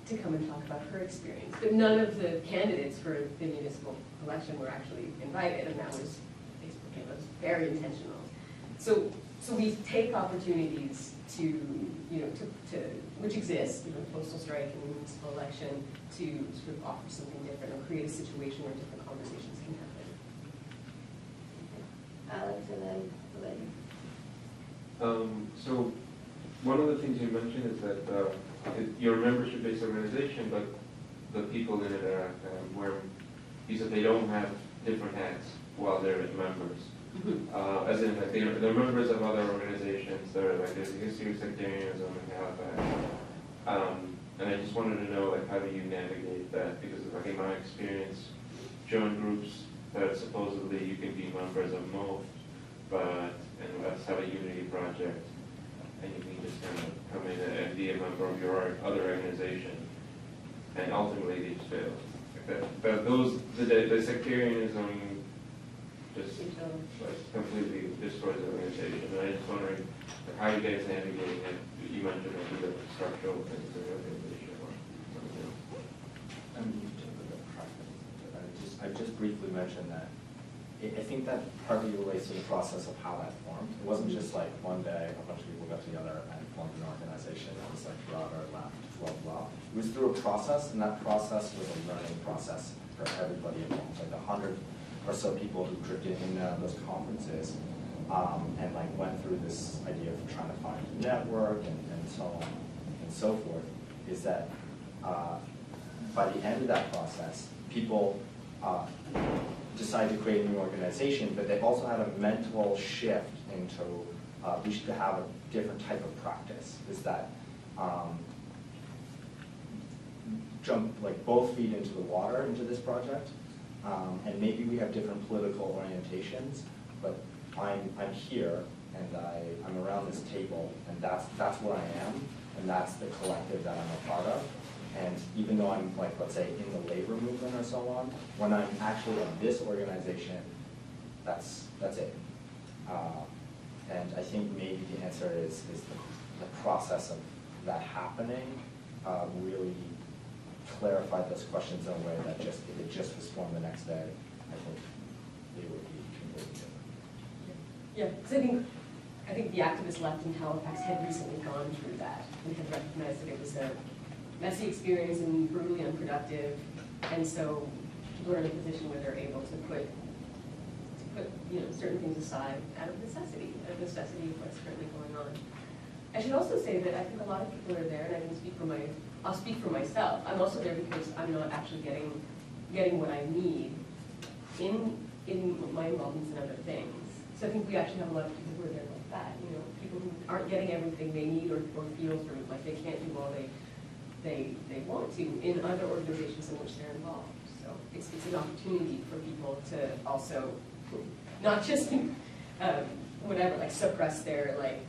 to come and talk about her experience. But none of the candidates for the municipal election were actually invited, and that was very intentional. So we take opportunities to which exist, postal strike and the municipal election, to sort of offer something different or create a situation where different conversations can happen. Alex and then Lesley. So one of the things you mentioned is that you're a membership-based organization, but the people in it are where you said they don't have different hats while they're members. As in, like, they're members of other organizations. They're like, there's a history of sectarianism in Halifax. And I just wanted to know, like, how do you navigate that? Because, like, in my experience, join groups that supposedly you can be members of most, and let's have a unity project, and you can just kind of come in and be a member of your other organization, and ultimately they just fail. But the sectarianism just like, completely destroys the organization. And I'm just wondering like, how you guys navigating it. You mentioned like, the structural things in the organization or something else. I just briefly mentioned that I think that partly relates to the process of how that formed. It wasn't just like one day a bunch of people got together and formed an organization that was like broader, left, blah. It was through a process, and that process was a learning process for everybody involved. Like 100 or so people who drifted in and out of those conferences and like went through this idea of trying to find a network and so on and so forth, is that by the end of that process, people decided to create a new organization, but they also had a mental shift into we should have a different type of practice. Is that jump like both feet into the water into this project, and maybe we have different political orientations, but I'm here and I'm around this table, and that's where I am, and that's the collective that I'm a part of. And even though I'm, like, let's say, in the labor movement or so on, when I'm actually in this organization, that's it. And I think maybe the answer is the process of that happening really clarified those questions in a way that just, if it just was formed the next day, I think it would be completely different. Yeah, because I think the activist left in Halifax had recently gone through that and had recognized that it was a messy experience and brutally unproductive, and so people are in a position where they're able to put certain things aside out of necessity of what's currently going on. I should also say that I think a lot of people are there, and I can speak for I'll speak for myself. I'm also there because I'm not actually getting what I need in my involvements in other things. So I think we actually have a lot of people who are there like that. People who aren't getting everything they need or feel like they can't do all they want to in other organizations in which they're involved. So it's an opportunity for people to also not just whatever, like suppress their like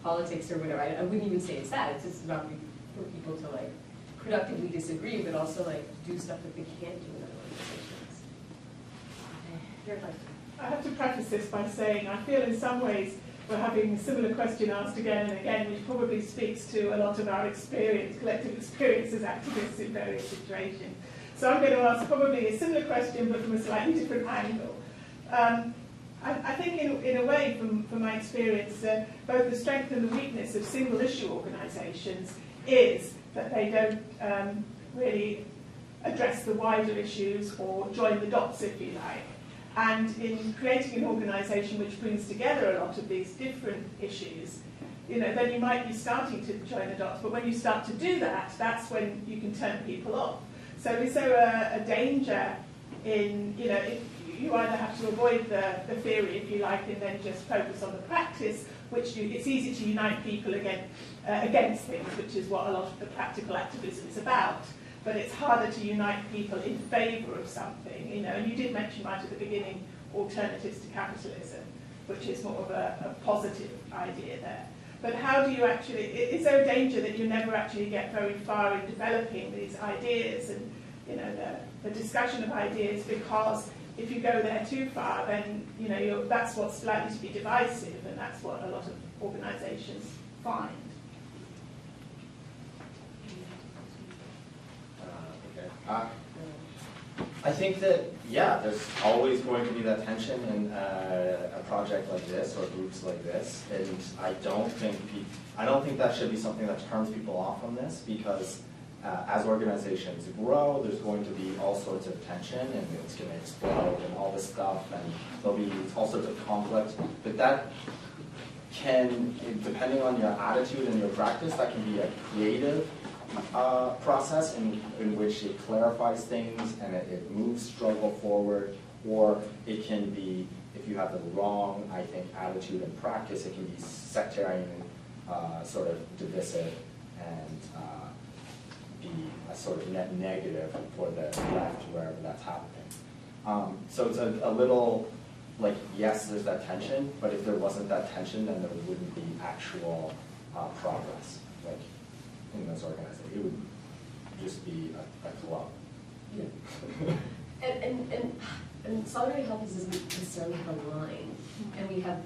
politics or whatever. I wouldn't even say it's that. It's just about for people to like productively disagree, but also like do stuff that they can't do in other organizations. Your question. I have to preface this by saying I feel in some ways we're having a similar question asked again and again, which probably speaks to a lot of our experience, collective experience as activists in various situations. So I'm going to ask probably a similar question, but from a slightly different angle. I think in a way, from my experience, both the strength and the weakness of single-issue organisations is that they don't really address the wider issues or join the dots, if you like. And in creating an organisation which brings together a lot of these different issues, then you might be starting to join the dots, but when you start to do that, that's when you can turn people off. So is there a danger in, if you either have to avoid the theory, if you like, and then just focus on the practice, which it's easy to unite people against things, which is what a lot of the practical activism is about. But it's harder to unite people in favour of something, and you did mention right at the beginning alternatives to capitalism, which is more of a positive idea there. But how do you actually, is there a danger that you never actually get very far in developing these ideas and the discussion of ideas, because if you go there too far, then that's what's likely to be divisive, and that's what a lot of organisations find. I think that, there's always going to be that tension in a project like this or groups like this, and I don't think that should be something that turns people off from this, because as organizations grow, there's going to be all sorts of tension, and it's going to explode and all this stuff, and there'll be all sorts of conflict, but can, depending on your attitude and your practice, that can be a creative process in which it clarifies things and it moves struggle forward, or it can be, if you have the wrong, I think, attitude and practice, it can be sectarian, sort of divisive, and be a sort of net negative for the left wherever that's happening. So it's a little, like, yes, there's that tension, but if there wasn't that tension, then there wouldn't be actual progress, like, in those organizations. It would just be a club. Yeah. And Solidarity Halifax isn't necessarily a line,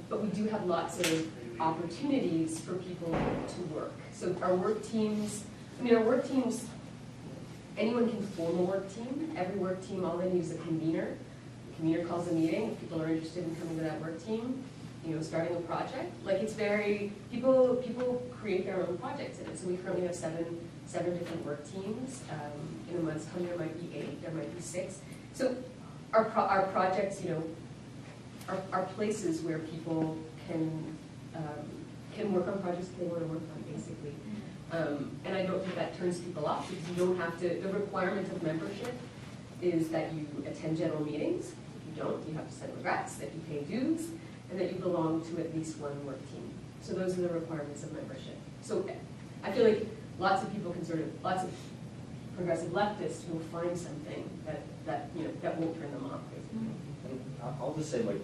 but we do have lots of opportunities for people to work. So our work teams, anyone can form a work team. Every work team, all they need is a convener. The convener calls a meeting. If people are interested in coming to that work team, starting a project. Like, it's very, people create their own projects in it. So we currently have seven different work teams. In a month's time, there might be 8, there might be 6. So our projects, are places where people can work on projects they want to work on, basically. And I don't think that turns people off, because you don't have to, the requirement of membership is that you attend general meetings. If you don't, you have to send regrets, that you pay dues, and that you belong to at least one work team. So those are the requirements of membership. So I feel like lots of people lots of progressive leftists will find something that won't turn them off, basically. And I'll just say, like,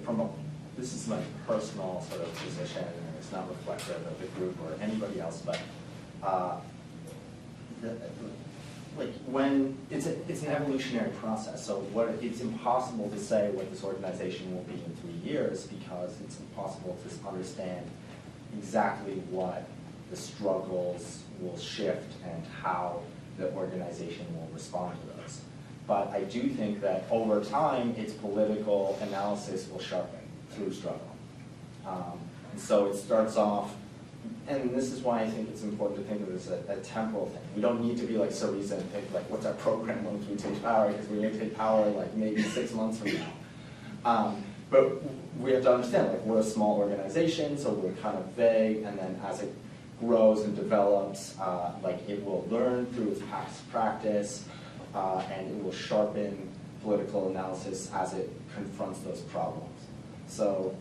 this is my personal sort of position, and it's not reflective of the group or anybody else, but when it's an evolutionary process, so it's impossible to say what this organization will be in 3 years, because it's impossible to understand exactly what the struggles will shift and how the organization will respond to those. But I do think that over time, its political analysis will sharpen through struggle. And so it starts off, and this is why I think it's important to think of this as a temporal thing. We don't need to be like Syriza and think, like, what's our program once we take power, because we may take power like maybe 6 months from now. But we have to understand, like, we're a small organization, so we're kind of vague, and then as it grows and develops, like, it will learn through its past practice, and it will sharpen political analysis as it confronts those problems. So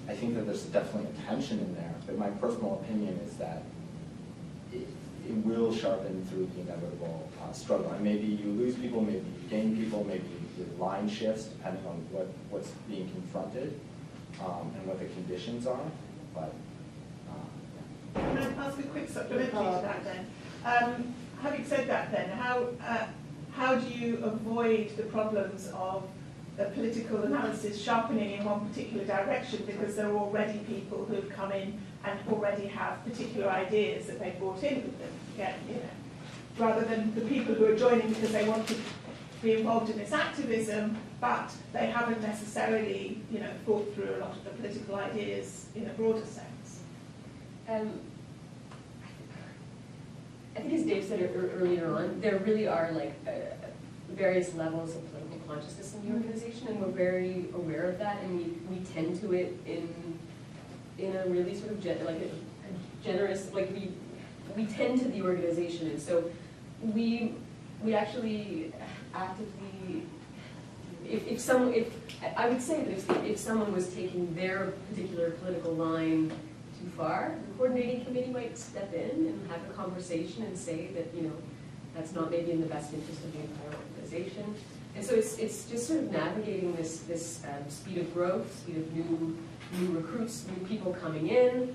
I think that there's definitely a tension in there, but my personal opinion is that it will sharpen through the inevitable struggle. And maybe you lose people, maybe you gain people, maybe the line shifts depending on what's being confronted and what the conditions are. But Can I ask a quick supplementary to that then? Having said that then, how do you avoid the problems of the political analysis sharpening in one particular direction, because there are already people who've come in and already have particular ideas that they've brought in with them, again, rather than the people who are joining because they want to be involved in this activism, but they haven't necessarily, thought through a lot of the political ideas in a broader sense. I think, as Dave said earlier on, there really are various levels of political consciousness in the organization, and we're very aware of that, and we tend to it in a really sort of generous, we tend to the organization, and so we actually actively, I would say that if someone was taking their particular political line too far, the coordinating committee might step in and have a conversation and say that, that's not maybe in the best interest of the entire organization. And so it's just sort of navigating this speed of growth, speed of new recruits, new people coming in,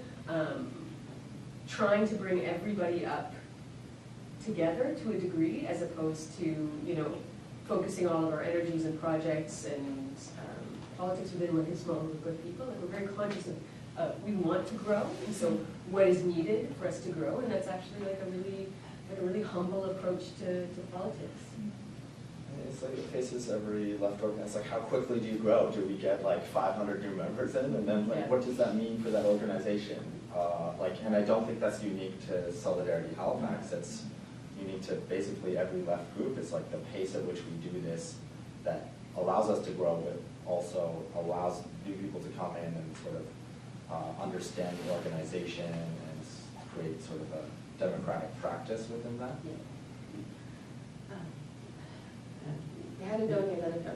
trying to bring everybody up together to a degree, as opposed to, focusing all of our energies and projects and politics within a small group of people. And we're very conscious of, we want to grow, and so what is needed for us to grow, and that's actually a really humble approach to politics. it's like it faces every left organization. Like, how quickly do you grow? Do we get like 500 new members in, and then what does that mean for that organization? And I don't think that's unique to Solidarity Halifax. It's unique to basically every left group. It's like the pace at which we do this that allows us to grow, but also allows new people to come in and sort of understand the organization and create sort of a democratic practice within that. You had a down here, let it go.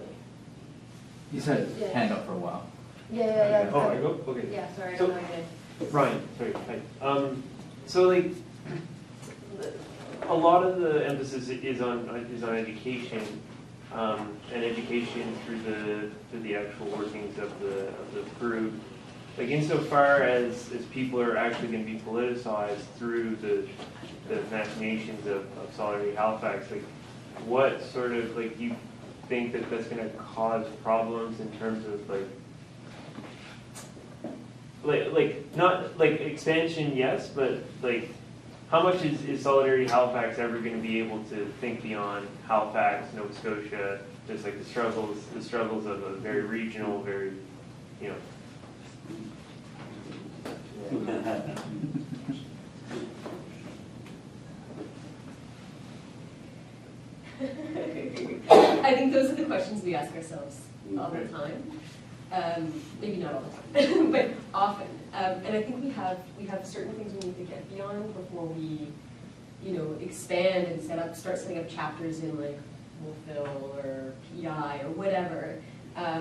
You said Yeah. hand up for a while. Yeah. Oh, I go? Okay. Yeah, sorry, So- no, I did. Ryan, sorry. Hi. So like, a lot of the emphasis is on education, and education through the actual workings of the group. Like insofar as people are actually going to be politicized through the machinations of Solidarity Halifax, like what sort of like you think that's going to cause problems in terms of like not like expansion, yes, but like how much is Solidarity Halifax ever going to be able to think beyond Halifax, Nova Scotia, just like the struggles of a very regional, very, you know. I think those are the questions we ask ourselves all the time. Maybe not all the time, but often. And I think we have certain things we need to get beyond before we, expand and start setting up chapters in like Wolfville or PI or whatever. I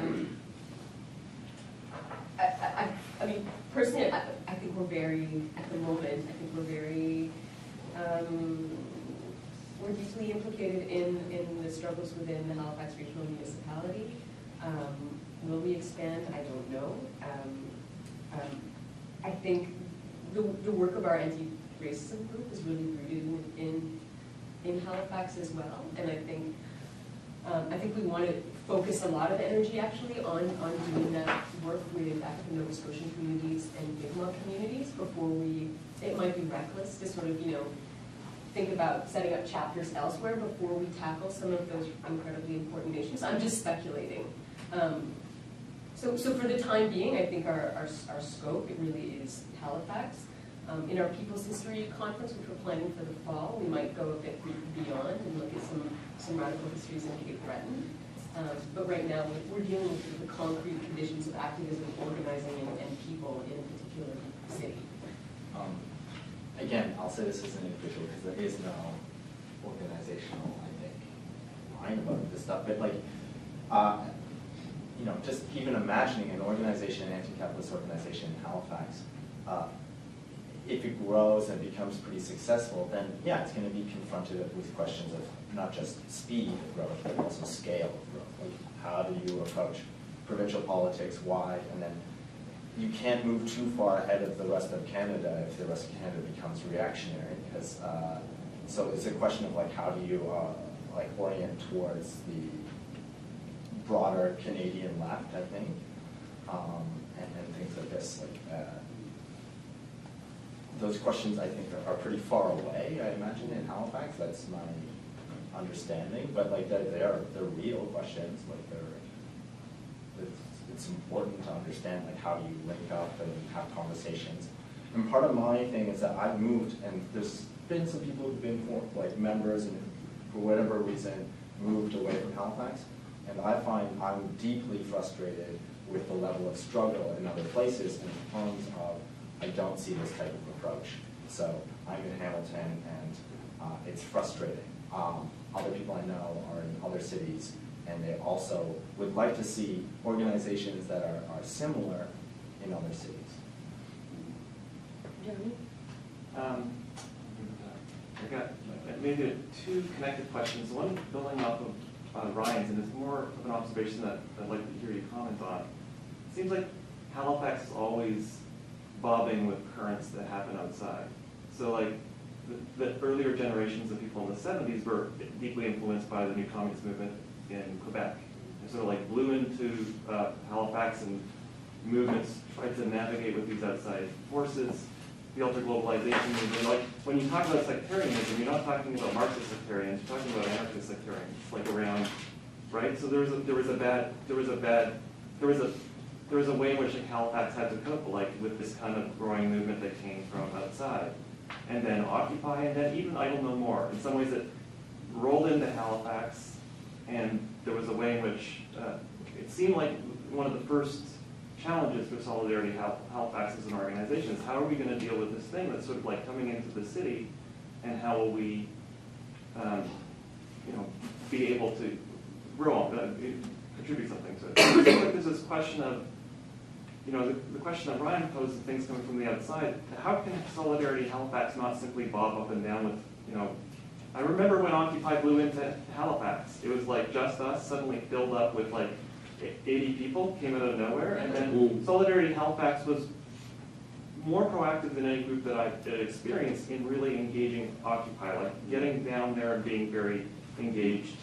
mean, personally, I think we're very, at the moment, we're deeply implicated in the struggles within the Halifax Regional Municipality. Will we expand? I don't know. I think the work of our anti-racism group is really rooted in Halifax as well, and I think we want to focus a lot of energy actually on doing that work with African Nova Scotian communities and Mi'kmaq communities before it might be reckless to sort of, think about setting up chapters elsewhere before we tackle some of those incredibly important issues. I'm just speculating. So for the time being, I think our scope, it really is Halifax. In our People's History Conference, which we're planning for the fall, we might go a bit beyond and look at some radical histories in Cape Breton. But right now, we're dealing with the concrete conditions of activism, organizing, and people in a particular city. Again, I'll say this as an individual because there is no organizational, I think, line about this stuff. But like, just even imagining an organization, an anti-capitalist organization in Halifax, if it grows and becomes pretty successful, then yeah, it's going to be confronted with questions of not just speed of growth, but also scale of growth. Like, how do you approach provincial politics? Why? And then you can't move too far ahead of the rest of Canada if the rest of Canada becomes reactionary. Because so it's a question of like, how do you orient towards the broader Canadian left, I think, and things like this. Like those questions, I think, are pretty far away. I imagine in Halifax, that's my understanding. But like they're real questions. Like it's important to understand like how do you link up and have conversations. And part of my thing is that I've moved, and there's been some people who've been like members and for whatever reason moved away from Halifax. And I find I'm deeply frustrated with the level of struggle in other places in terms of I don't see this type of approach. So I'm in Hamilton, and it's frustrating. Other people I know are in other cities, and they also would like to see organizations that are similar in other cities. Jeremy? I got maybe two connected questions. One building off of Ryan's, and it's more of an observation that I'd like to hear you comment on. It seems like Halifax is always bobbing with currents that happen outside. So like the earlier generations of people in the 70s were deeply influenced by the new communist movement in Quebec. They sort of like blew into Halifax, and movements tried to navigate with these outside forces. The ultra-globalization movement, like when you talk about sectarianism, you're not talking about Marxist sectarians, you're talking about anarchist sectarians, like around, right? So there was a way in which Halifax had to cope, like with this kind of growing movement that came from outside, and then Occupy, and then even Idle No More. In some ways, it rolled into Halifax, and there was a way in which it seemed like one of the first challenges for Solidarity Halifax as an organization is how are we going to deal with this thing that's sort of like coming into the city, and how will we, be able to grow, contribute something to it. So I think there's this question of, the question that Ryan posed, things coming from the outside, how can Solidarity Halifax not simply bob up and down with, I remember when Occupy blew into Halifax, it was like just us suddenly filled up with like 80 people, came out of nowhere, and then Solidarity Halifax was more proactive than any group that I've experienced in really engaging Occupy, like getting down there and being very engaged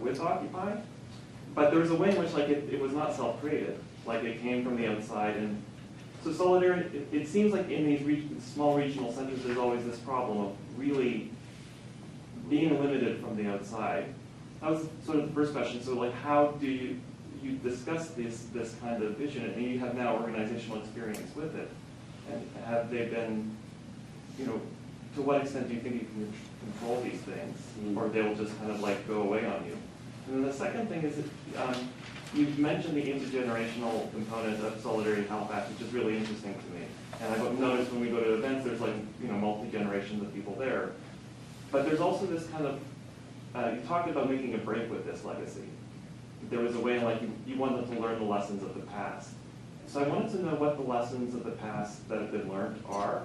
with Occupy. But there was a way in which like it was not self-created, like it came from the outside. And so Solidarity, it seems like in these small regional centers there's always this problem of really being limited from the outside. That was sort of the first question. So like how do you discuss this kind of vision, and you have now organizational experience with it? And have they been, to what extent do you think you can control these things, or they will just kind of like go away on you? And then the second thing is that you've mentioned the intergenerational component of Solidarity Halifax, which is really interesting to me. And I've noticed when we go to events, there's like, multi-generations of people there. But there's also this kind of, you talked about making a break with this legacy. There was a way like you wanted to learn the lessons of the past. So I wanted to know what the lessons of the past that have been learned are,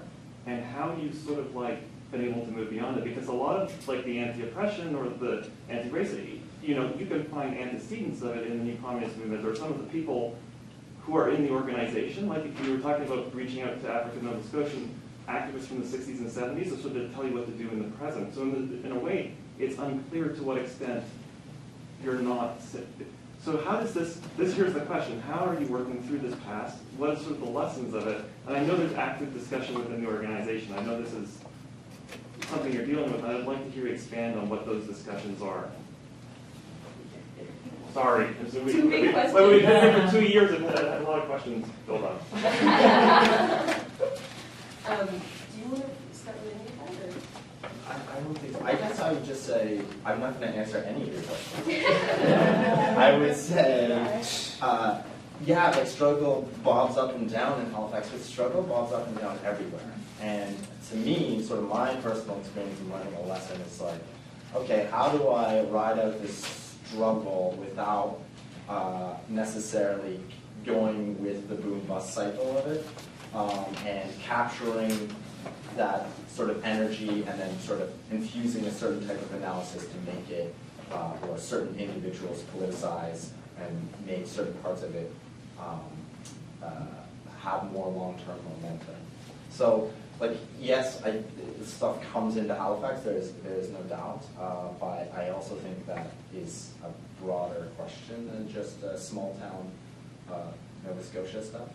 and how you sort of like been able to move beyond it. Because a lot of like the anti-oppression or the anti-racism, you can find antecedents of it in the new communist movement, or some of the people who are in the organization. Like if you were talking about reaching out to African Nova Scotian activists from the 60s and 70s, so to tell you what to do in the present. So in a way, it's unclear to what extent you're not. So how does here's the question, how are you working through this past? What are sort of the lessons of it? And I know there's active discussion within the organization. I know this is something you're dealing with, and I'd like to hear you expand on what those discussions are. Sorry. Two big questions. We've been here for 2 years and had a lot of questions built up. Do you want to start with any of that? I don't think so. I guess I would just say, I'm not going to answer any of your questions. I would say, like struggle bobs up and down in Halifax, but struggle bobs up and down everywhere. And to me, sort of my personal experience in learning a lesson is like, okay, how do I ride out this struggle without necessarily going with the boom-bust cycle of it, and capturing that sort of energy and then sort of infusing a certain type of analysis to make it, or certain individuals politicize and make certain parts of it have more long-term momentum. So, like, yes, this stuff comes into Halifax, there is no doubt, but I also think that is a broader question than just small town Nova Scotia stuff.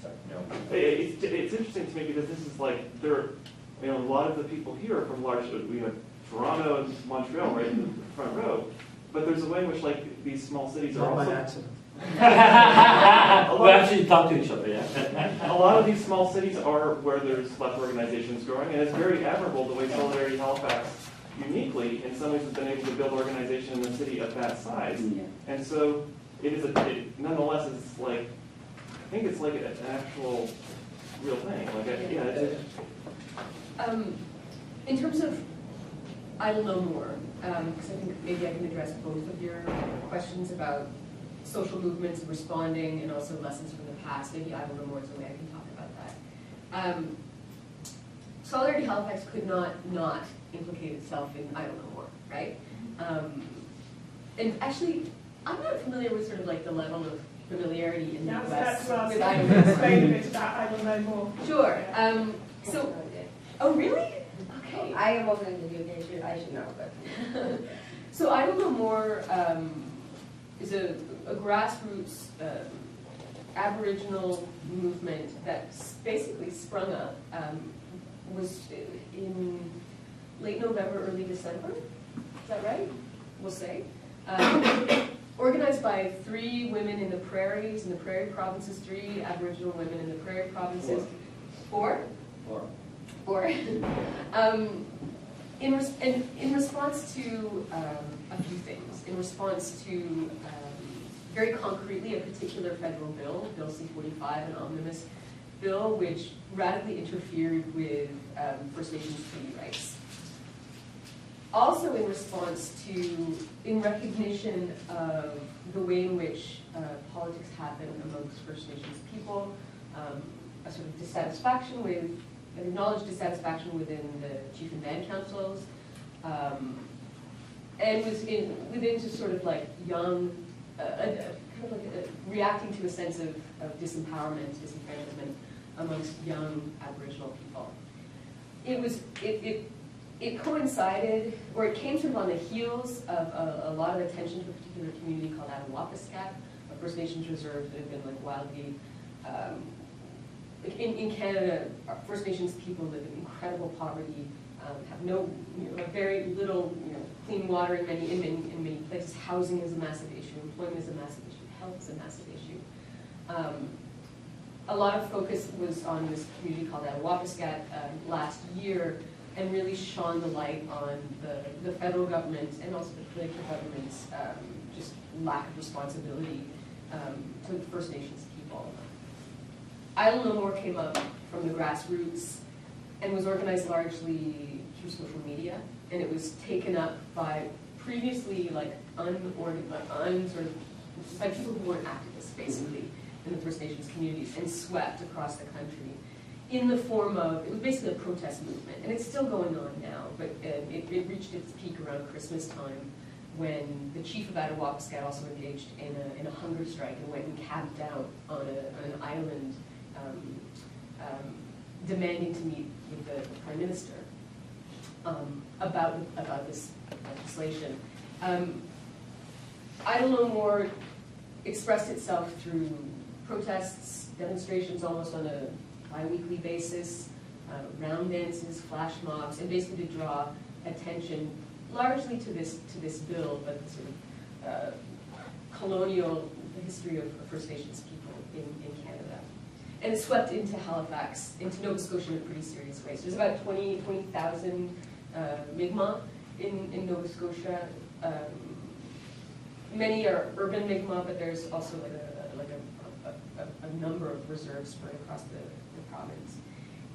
Sorry, no. It's interesting to me because this is like, a lot of the people here are from large, Toronto and Montreal, right in the front row, but there's a way in which like these small cities are Not also... by accident. We actually talk to each other, yeah. A lot of these small cities are where there's left organizations growing, and it's very admirable the way Solidarity Halifax uniquely, in some ways, has been able to build organization in a city of that size. Yeah. And so nonetheless, it's like, I think it's like an actual real thing. In terms of, I will know more, because I think maybe I can address both of your questions about social movements responding and also lessons from the past. Maybe I will know more is the way I can talk about that. Solidarity Halifax could not implicate itself in I don't know more, right? And actually, I'm not familiar with sort of like the level of familiarity in the US That's what I was with I saying. don't know Explain a more. bit about I will know more. Sure. Oh really? Okay. I am also in the UK, I should know, but. So I don't know more is a grassroots Aboriginal movement that basically sprung up, was in late November, early December. Is that right? We'll say. Organized by 3 women in the prairies, in the prairie provinces, 3 Aboriginal women in the prairie provinces. 4? 4. In response to a few things, in response to very concretely a particular federal bill, Bill C-45, an omnibus bill, which radically interfered with First Nations treaty rights. Also in response to, in recognition of the way in which politics happen amongst First Nations people, a sort of dissatisfaction with, an acknowledged dissatisfaction within the chief and band councils, and was within just sort of like young, kind of like reacting to a sense of disempowerment, disenfranchisement amongst young Aboriginal people. It coincided, or it came sort of on the heels of a lot of attention to a particular community called Attawapiskat, a First Nations reserve that had been like wildly, in Canada, First Nations people live in incredible poverty, have no, very little, clean water in many places. Housing is a massive issue, employment is a massive issue, health is a massive issue. A lot of focus was on this community called Attawapiskat last year, and really shone the light on the federal government and also the provincial government's just lack of responsibility to the First Nations people. Idle No More came up from the grassroots and was organized largely through social media, and it was taken up by previously like by people who weren't activists basically in the First Nations communities, and swept across the country in the form of, it was basically a protest movement, and it's still going on now, but it reached its peak around Christmas time when the chief of Attawapiskat also engaged in a hunger strike and went and camped out on an island demanding to meet with the Prime Minister about this legislation. Idle No More expressed itself through protests, demonstrations almost on a bi-weekly basis, round dances, flash mobs, and basically to draw attention largely to this bill, but the sort of colonial history of First Nations people in Canada. And it swept into Halifax, into Nova Scotia in a pretty serious way. So there's about 20,000 Mi'kmaq in Nova Scotia. Many are urban Mi'kmaq, but there's also a number of reserves spread across the province.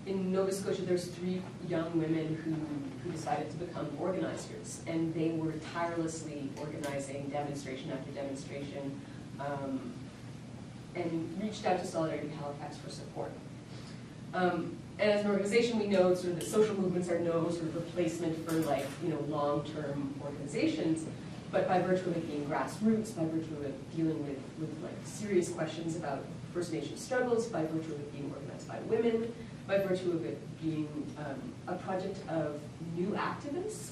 In Nova Scotia, there's 3 young women who decided to become organizers, and they were tirelessly organizing demonstration after demonstration, and reached out to Solidarity Halifax for support. And as an organization, we know sort of that social movements are no sort of replacement for long-term organizations, but by virtue of it being grassroots, by virtue of it dealing with like serious questions about First Nation struggles, by virtue of it being organized by women, by virtue of it being a project of new activists,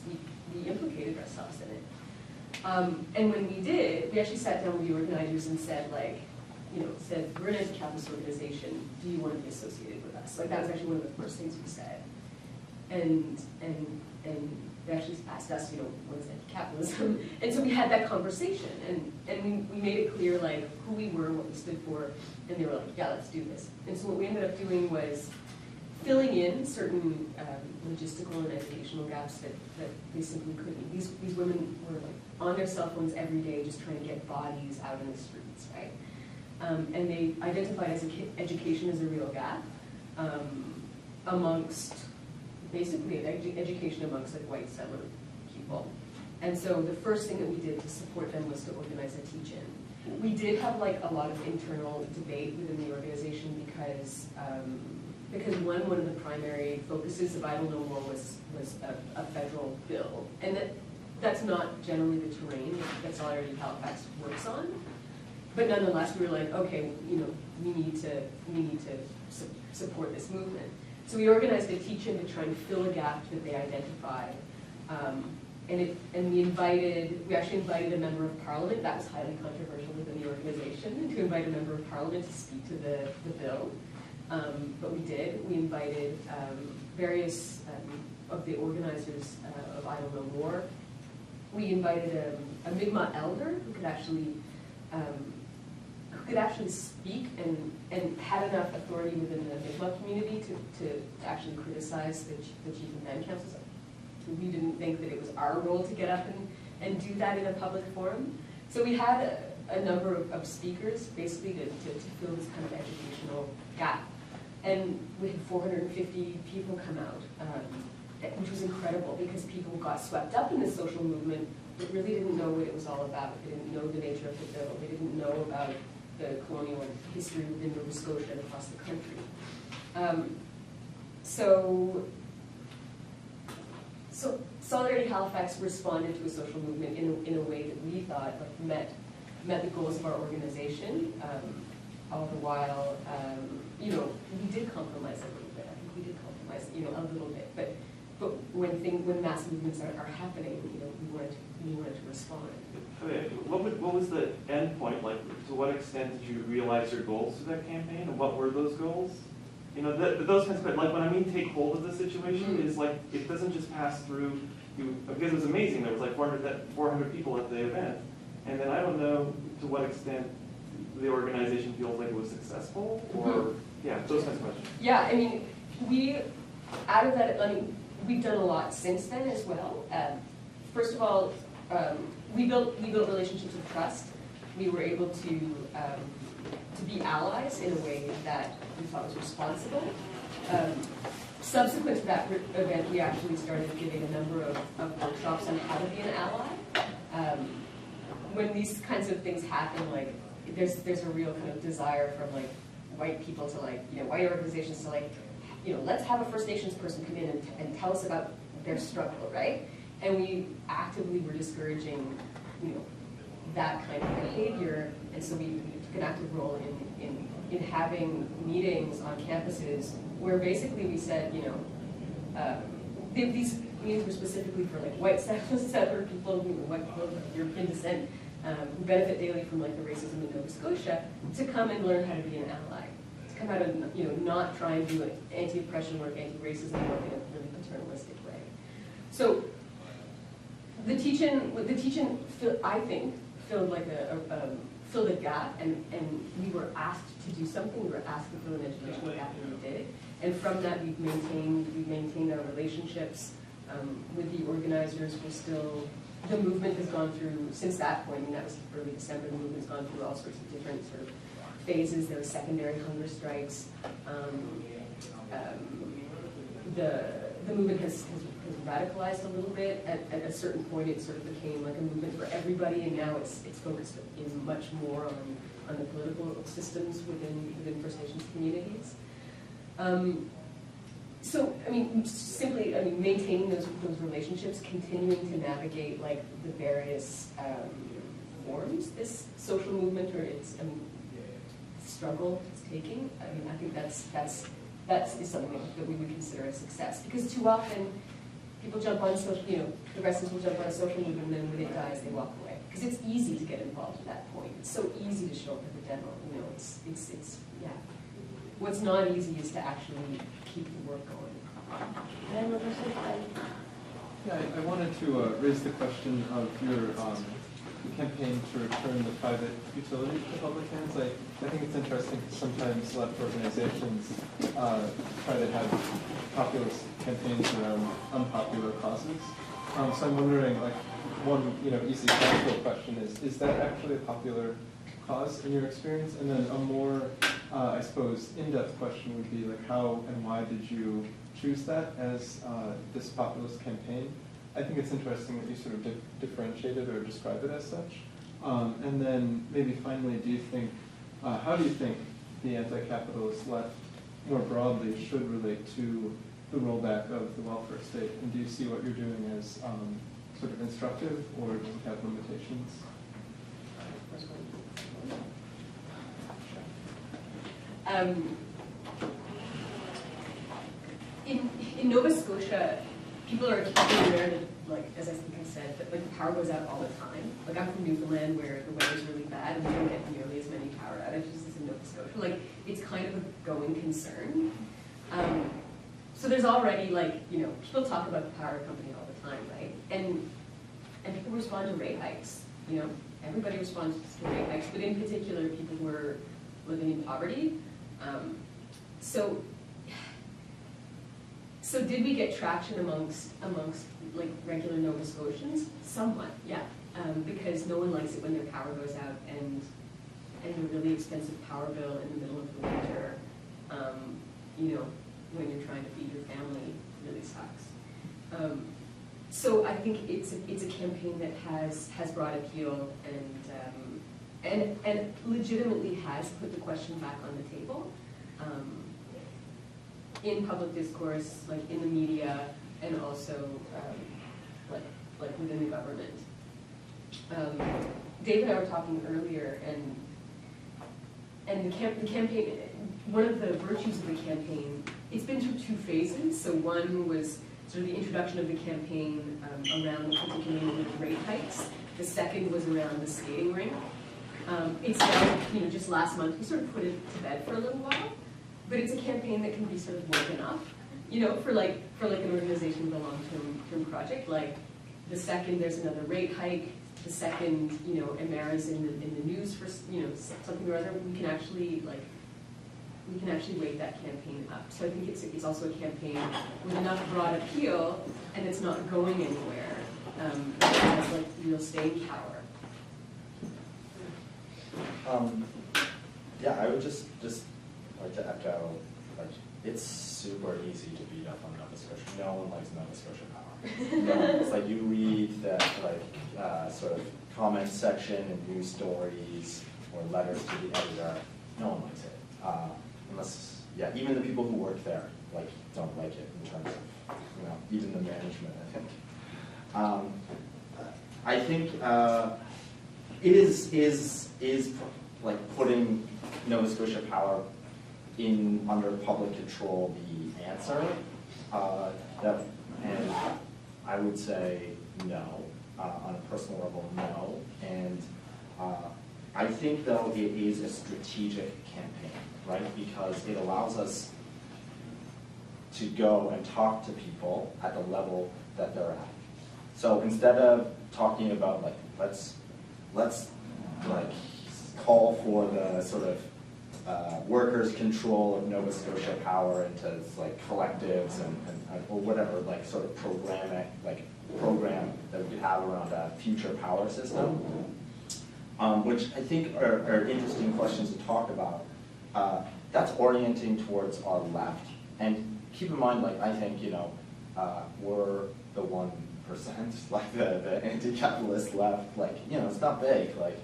we implicated ourselves in it. And when we did, we actually sat down with the organizers and said, we're an anti-capitalist organization, do you want to be associated with us? Like, that was actually one of the first things we said. And they actually asked us, what is anti-capitalism? And so we had that conversation, and we made it clear, like, who we were, what we stood for, and they were like, yeah, let's do this. And so what we ended up doing was filling in certain logistical and educational gaps that they simply couldn't. These women were like on their cell phones every day just trying to get bodies out in the streets, right? And they identified education as a real gap amongst, basically, education amongst like white settler people. And so the first thing that we did to support them was to organize a teach-in. We did have like a lot of internal debate within the organization because one of the primary focuses of Idle No More was a federal bill, and that's not generally the terrain that Solidarity Halifax works on. But nonetheless, we were like, okay, we need to support this movement. So we organized a teach-in to try and fill a gap that they identified, and we actually invited a member of parliament. That was highly controversial within the organization, to invite a member of parliament to speak to the bill. But we did. We invited various of the organizers of Idle No More. We invited a Mi'kmaq elder who could actually speak and had enough authority within the Mi'kmaq community to actually criticize the chief and band councils. We didn't think that it was our role to get up and do that in a public forum. So we had a number of speakers, basically to fill this kind of educational gap. And we had 450 people come out, which was incredible because people got swept up in this social movement but really didn't know what it was all about. They didn't know the nature of the bill. They didn't know about the colonial history within Nova Scotia and across the country. So Solidarity Halifax responded to a social movement in a way that we thought met the goals of our organization. All the while, we did compromise a little bit. I think we did compromise, a little bit. But when mass movements are happening, we wanted to respond. What was the end point? Like, to what extent did you realize your goals through that campaign, and what were those goals? Those kinds of, like, when I mean take hold of the situation, is like, it doesn't just pass through you, because it was amazing. There was like 400 people at the event, and then I don't know to what extent the organization feels like it was successful, or, yeah, those kinds of questions. Yeah, I mean, we've done a lot since then as well. First of all, we built relationships of trust. We were able to be allies in a way that we thought was responsible. Subsequent to that event, we actually started giving a number of workshops on how to be an ally. When these kinds of things happen, like, there's a real kind of desire from like white people to white organizations to let's have a First Nations person come in and tell us about their struggle, right? And we actively were discouraging, that kind of behavior, and so we took an active role in having meetings on campuses where basically we said, these meetings were specifically for like white settler people, white people of European descent, who benefit daily from like the racism in Nova Scotia, to come and learn how to be an ally, to come out and not try and do anti-oppression work, anti-racism work in a really paternalistic way. So the teach-in, I think, filled a gap, and we were asked to do something. We were asked to fill an educational gap, and we did. And from that, we've maintained our relationships with the organizers. The movement has gone through, since that point, and that was early December, the movement's gone through all sorts of different sort of phases. There were secondary hunger strikes. The movement has radicalized a little bit. At a certain point, it sort of became like a movement for everybody, and now it's focused in much more on the political systems within First Nations communities. Maintaining those relationships, continuing to navigate like the various forms this social movement or its struggle is taking. I think that is something that we would consider a success, because too often people jump on the rest of us will jump on a social movement, and then when it dies, they walk away. Because it's easy to get involved at that point. It's so easy to show up at the demo. Yeah. What's not easy is to actually keep the work going. Yeah, I wanted to raise the question of your campaign to return the private utility to public hands. I think it's interesting because sometimes left organizations try to have populist campaigns around unpopular causes. So I'm wondering, like, one easy practical question is that actually a popular cause in your experience? And then a more, I suppose, in-depth question would be like, how and why did you choose that as this populist campaign? I think it's interesting that you sort of differentiate it or describe it as such. And then maybe finally, how do you think the anti-capitalist left more broadly should relate to the rollback of the welfare state? And do you see what you're doing as sort of instructive, or do you have limitations? In Nova Scotia, people are aware that, like, as I think I said, that like the power goes out all the time. Like, I'm from Newfoundland, where the weather's really bad, and we don't get nearly as many power outages as in Nova Scotia. Like, it's kind of a going concern. So there's already, like, people talk about the power company all the time, right? And people respond to rate hikes. Everybody responds to rate hikes, but in particular, people who are living in poverty. So did we get traction amongst like regular Nova Scotians? Somewhat, yeah. because no one likes it when their power goes out, and a really expensive power bill in the middle of the winter, you know, when you're trying to feed your family, really sucks. So I think it's a campaign that has broad appeal and legitimately has put the question back on the table in public discourse, like in the media, and also like within the government. Dave and I were talking earlier, and the campaign. One of the virtues of the campaign, it's been through two phases. So one was sort of the introduction of the campaign around particularly the rate hikes. The second was around the skating rink. It's now, you know, just last month we sort of put it to bed for a little while, but it's a campaign that can be sort of woken up, you know, for like an organization with a long-term project. Like the second there's another rate hike, the second, you know, Emera's in the news for, you know, something or other, we can actually wake that campaign up. So I think it's also a campaign with enough broad appeal, and it's not going anywhere. It has like real staying power. Yeah, I would just like to echo, like, it's super easy to beat up on Nova Scotia. No one likes Nova Scotia power. It's like you read that sort of comment section and news stories or letters to the editor. No one likes it. Unless, yeah, even the people who work there like don't like it in terms of, you know, even the management, I think. It is like putting Nova Scotia Power under public control the answer. And I would say no, on a personal level, no. And I think, though, it is a strategic campaign, right? Because it allows us to go and talk to people at the level that they're at. So instead of talking about, like, let's like call for the sort of workers' control of Nova Scotia Power into like collectives and or whatever, like sort of program that we could have around a future power system, which I think are interesting questions to talk about. That's orienting towards our left, and keep in mind, like, I think, you know, we're the 1%, like the anti-capitalist left, like, you know, it's not big, like,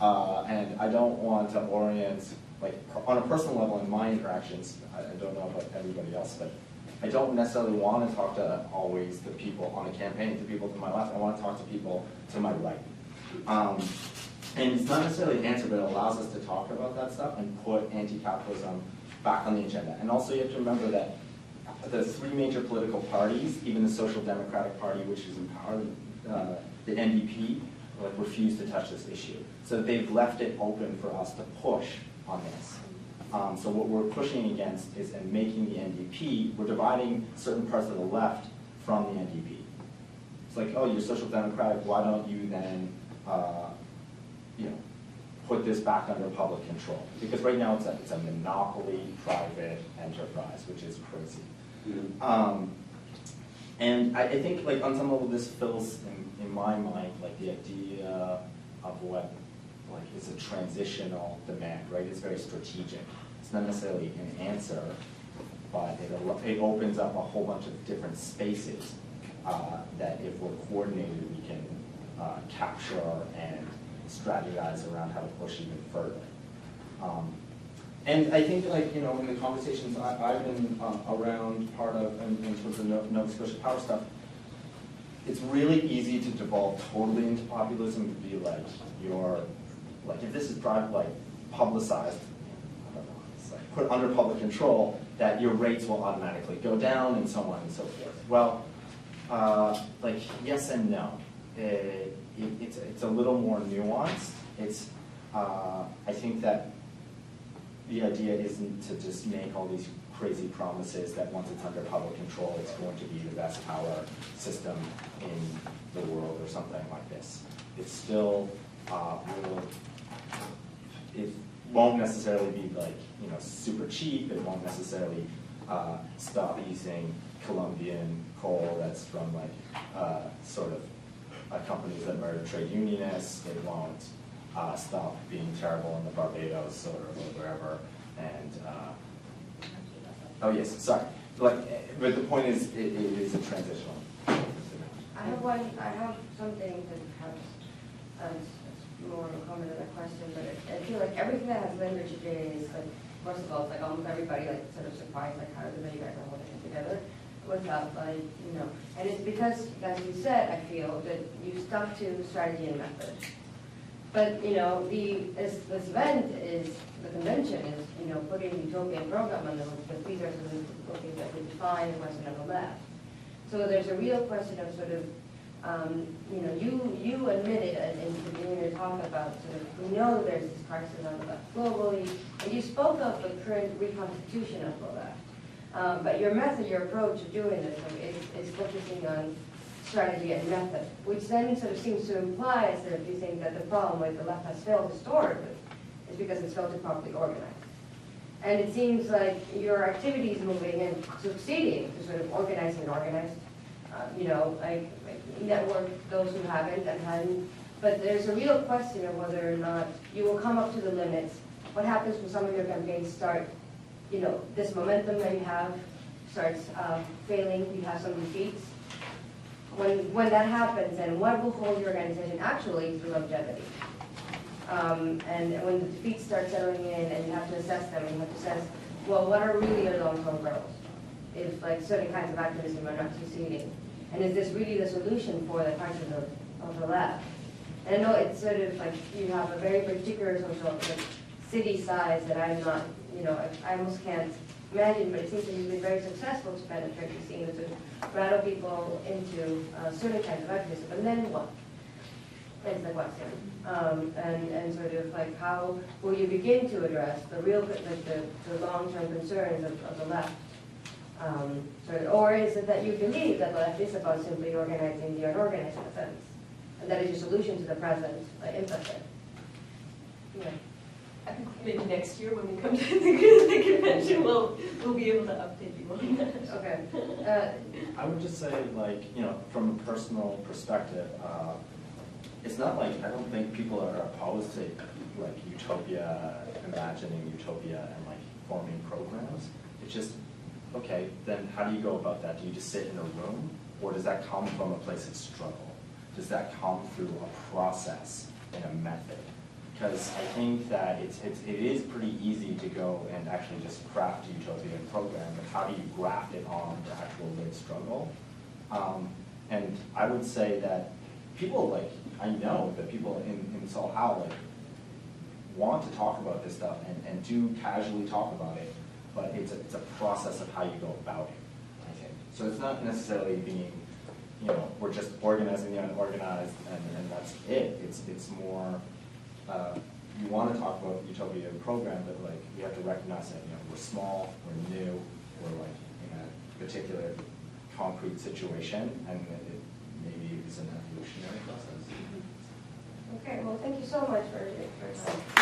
and I don't want to orient, like, on a personal level in my interactions, I don't know about everybody else, but I don't necessarily want to talk to always the people on a campaign, to people to my left. I want to talk to people to my right. And it's not necessarily an answer, but it allows us to talk about that stuff and put anti-capitalism back on the agenda. And also you have to remember that the three major political parties, even the Social Democratic Party, which is in power, the NDP, like, refuse to touch this issue. So they've left it open for us to push on this. So what we're pushing against is, and making the NDP, we're dividing certain parts of the left from the NDP. It's like, oh, you're Social Democratic, why don't you then, you know, put this back under public control? Because right now it's a monopoly private enterprise, which is crazy. Mm-hmm. And I think, like, on some level this fills in my mind, like, the idea of what, like, is a transitional demand, right? It's very strategic. It's not necessarily an answer, but it opens up a whole bunch of different spaces that, if we're coordinated, we can capture and strategize around how to push even further. And I think, like, you know, in the conversations I've been around part of, in terms of Nova Scotia Power stuff, it's really easy to devolve totally into populism, to be like, like, if this is publicized, I don't know, it's like put under public control, that your rates will automatically go down and so on and so forth. Well, like, yes and no. It's a little more nuanced. It's, I think that the idea isn't to just make all these crazy promises that once it's under public control, it's going to be the best power system in the world or something like this. It's still, it won't necessarily be, like, you know, super cheap. It won't necessarily stop using Colombian coal that's from, like, sort of companies that murder trade unionists. They won't stop being terrible in the Barbados or wherever. And oh yes, sorry. Like, but the point is, it is a transitional. I have something that perhaps more of a comment than a question, but I feel like everything that has Linda today is like, first of all, it's like almost everybody like sort of surprised, like how do you guys are holding it together without like, you know, and it's because, as you said, I feel that you stuck to strategy and method. But, you know, this event is, the convention is, you know, putting the utopian program on the these are sort of looking that we define the question on the left. So there's a real question of sort of, you know, you admitted in the beginning of your talk about sort of, we know there's this crisis on the left globally, and you spoke of the current reconstitution of the left. But your method, your approach of doing this is focusing on strategy and method, which then sort of seems to imply that if you think that the problem with the left has failed historically is because it's failed to properly organize. And it seems like your activity is moving and succeeding to sort of organize and organized, you know, like network those who haven't and hadn't. But there's a real question of whether or not you will come up to the limits. What happens when some of your campaigns start, you know, this momentum that you have starts failing, you have some defeats. When that happens, and what will hold your organization actually through longevity? And when the defeats start settling in and you have to assess them, and you have to assess, well, what are really your long-term goals? If like certain kinds of activism are not succeeding. And is this really the solution for the crisis of the left? And I know it's sort of like you have a very particular social like, city size that I'm not, you know, I almost can't imagine, but it seems that you've been very successful to penetrate the scene and to rattle people into certain kinds of activism. And then what? That's the question. And sort of like how will you begin to address the real, like the long-term concerns of the left? Or is it that you believe that the left is about simply organizing the unorganized in a sense, and that is your solution to the present imperfect? Yeah. I think maybe next year when we come to the convention, we'll be able to update you on that. Okay. I would just say, like, you know, from a personal perspective, it's not like I don't think people are opposed to like utopia, imagining utopia, and like forming programs. It's just, okay, then how do you go about that? Do you just sit in a room, or does that come from a place of struggle? Does that come through a process and a method? Because I think that it is pretty easy to go and actually just craft a utopian program, but how do you graft it on to actual lived struggle? And I would say that people, like, I know that people in Solidarity like, want to talk about this stuff and do casually talk about it, but it's a process of how you go about it, I think. So it's not necessarily being, you know, we're just organizing the unorganized and that's it. It's more, you want to talk about utopia program, but like you have to recognize that, you know, we're small, we're new, we're like in a particular concrete situation, and it maybe is an evolutionary process. Okay, well, thank you so much for your time.